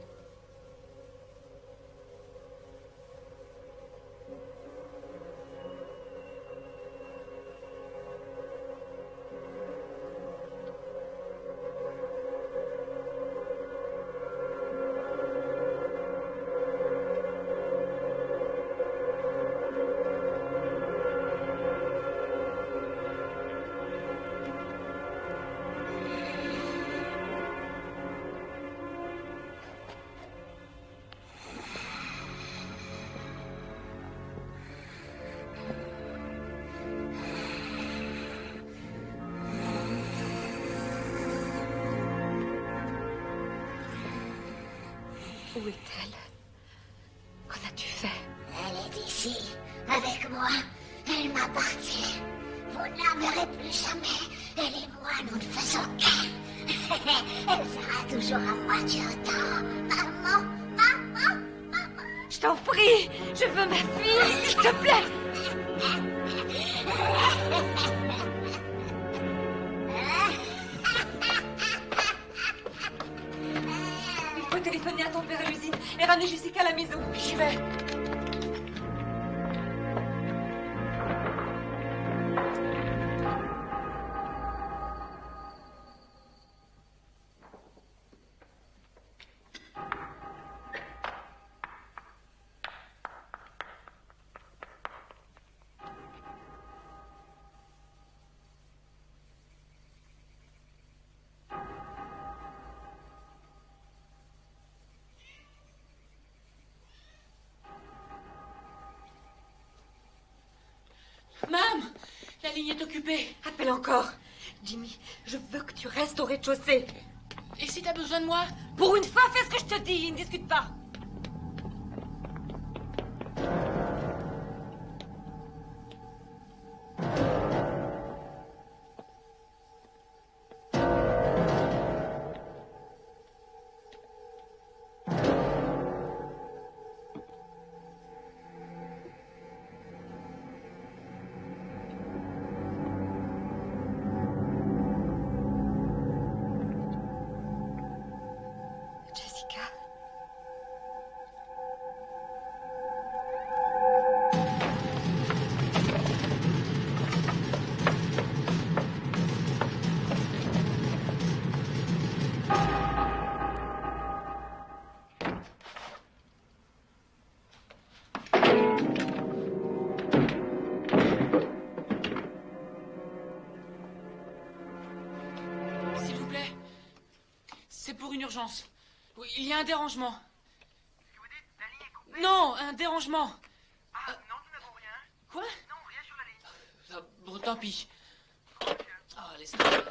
Où est-elle? Qu'en as-tu fait?
Elle est ici, avec moi. Elle m'appartient. Vous ne la verrez plus jamais. Elle et moi, nous ne faisons qu'un. Elle sera toujours à moi du temps. Maman, maman, maman.
Je t'en prie, je veux ma fille, s'il te plaît. Il faut téléphoner à ton père à l'usine et ramener Jessica à la maison. J'y vais.
Mam, la ligne est occupée.
Appelle encore. Jimmy, je veux que tu restes au rez-de-chaussée.
Et si t'as besoin de moi?
Pour une fois, fais ce que je te dis, ne discute pas.
Urgence. Oui, il y a un dérangement.
Qu'est-ce que vous dites? La ligne est coupée?
Non, un dérangement.
Ah, non, nous n'avons rien.
Quoi?
Non, rien sur la ligne.
Bon, tant pis. Oh, laisse tomber.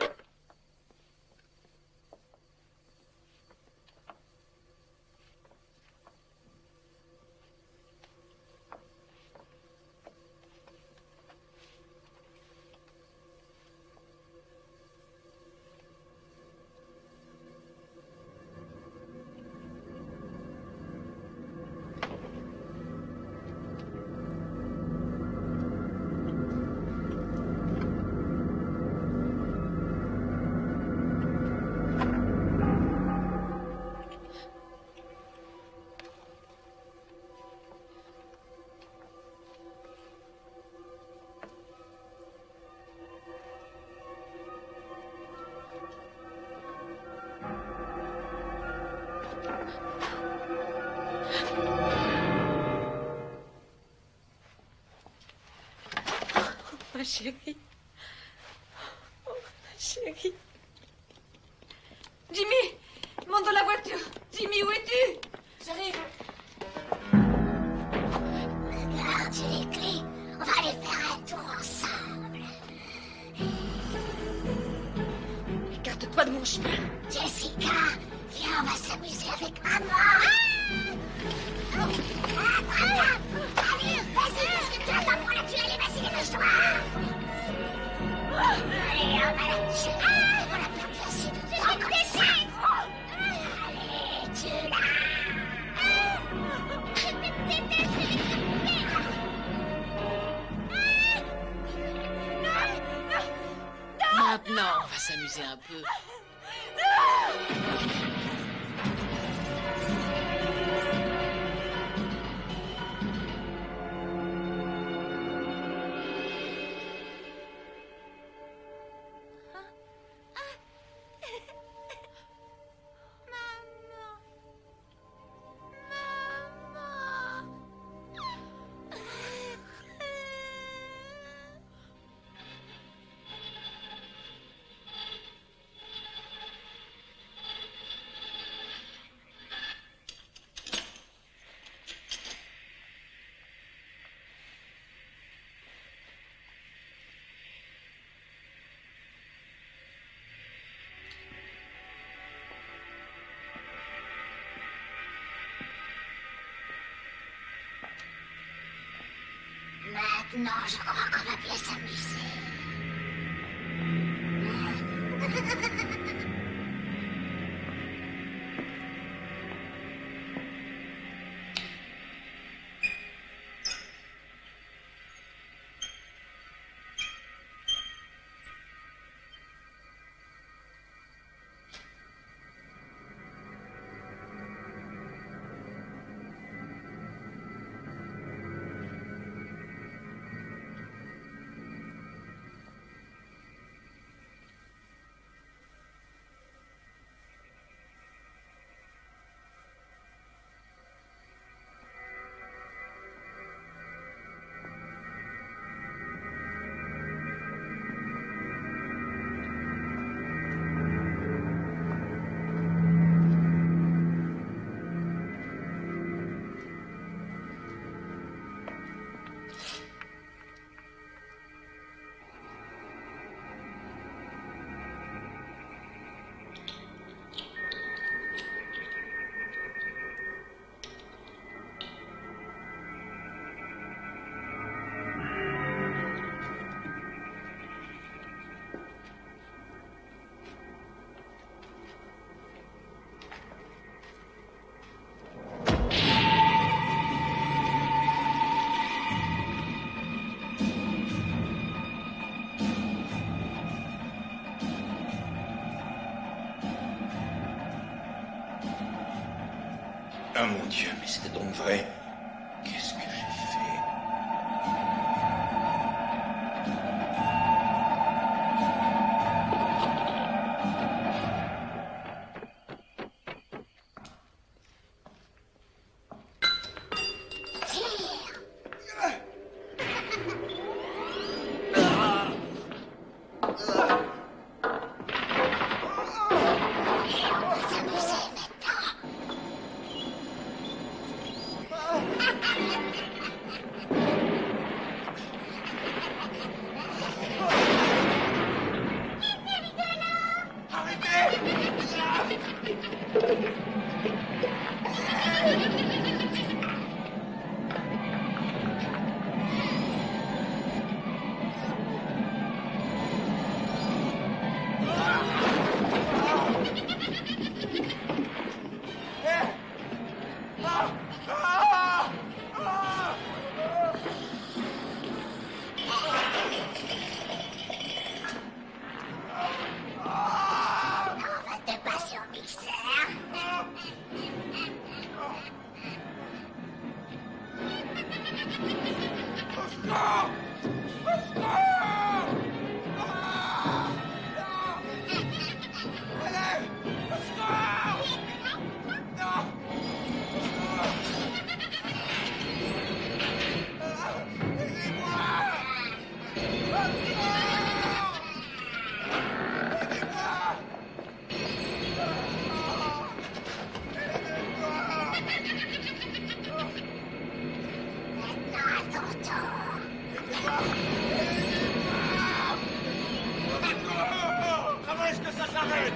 Ma chérie. Oh, ma chérie. Jimmy, monte dans la voiture. Jimmy, où es-tu?
J'arrive.
Regarde, j'ai les clés. On va aller faire un tour ensemble.
Écarte-toi de mon chemin.
Jessica, viens on va s'amuser avec maman. Allez, vas-y, qu'est-ce que tu attends pour la tuer? Allez, vas-y, dépêche-toi. Allez, on va la tuer. On l'a perdu assez de temps comme ça. Allez, tue-la.
Maintenant, on va s'amuser un peu.
Maintenant, je crois qu'on va bien s'amuser.
Ah mon Dieu, mais c'était donc vrai. Qu'est-ce que j'ai fait?
Comment est-ce que ça s'arrête?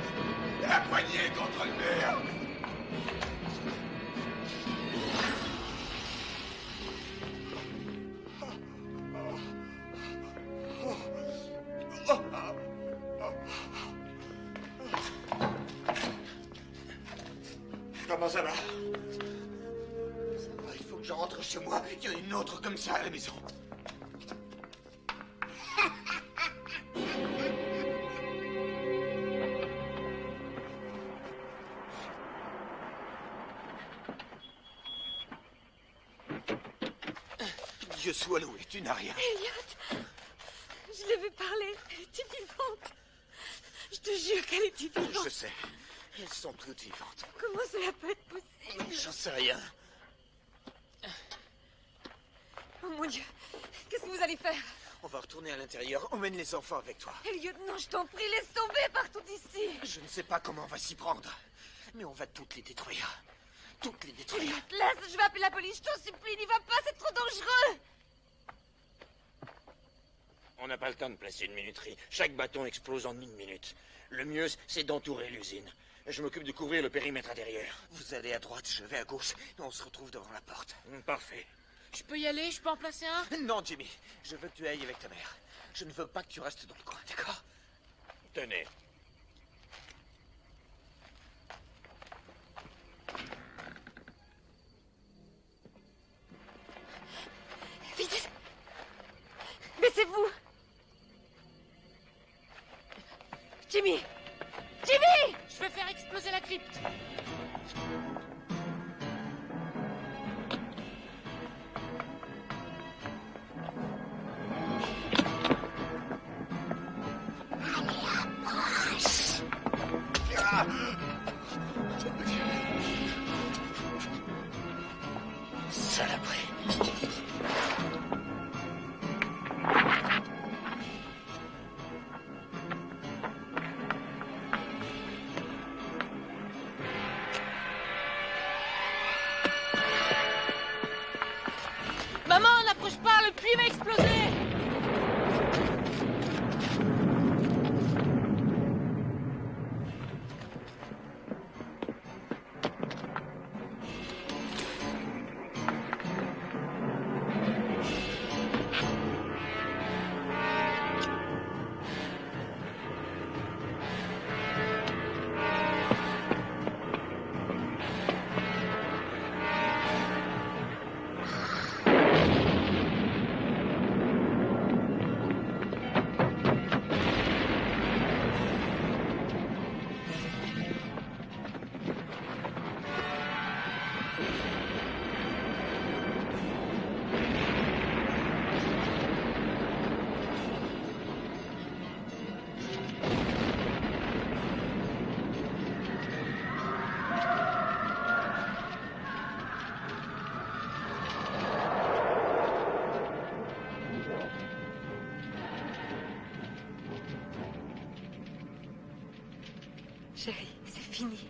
La poignée contre le mur.
comment ça va? Ça va, il faut que je rentre chez moi. Il y en a une autre comme ça à la maison. Dieu soit loué, tu n'as rien.
Elliot, je l'ai vu parler. Elle était vivante. Je te jure qu'elle était vivante.
Je sais. Elles sont toutes vivantes.
Comment cela peut être possible?
J'en sais rien.
Oh mon Dieu, qu'est-ce que vous allez faire?
On va retourner à l'intérieur. Emmène les enfants avec toi.
Elliot, non, je t'en prie, laisse tomber partout ici.
Je ne sais pas comment on va s'y prendre. Mais on va toutes les détruire. Toutes les détruire.
Elliot, laisse, je vais appeler la police, je t'en supplie, n'y va pas, c'est trop dangereux.
On n'a pas le temps de placer une minuterie. Chaque bâton explose en 1 minute. Le mieux, c'est d'entourer l'usine. Je m'occupe de couvrir le périmètre intérieur. Vous allez à droite, je vais à gauche, et on se retrouve devant la porte. Parfait.
Je peux y aller? Je peux en placer un?
Non, Jimmy. Je veux que tu ailles avec ta mère. Je ne veux pas que tu restes dans le coin, d'accord? Tenez.
Vite! Baissez-vous! Jimmy! Jimmy!
Je vais faire exploser la crypte.
Saloperie.
Maman, n'approche pas, le puits va exploser.
Chérie, c'est fini.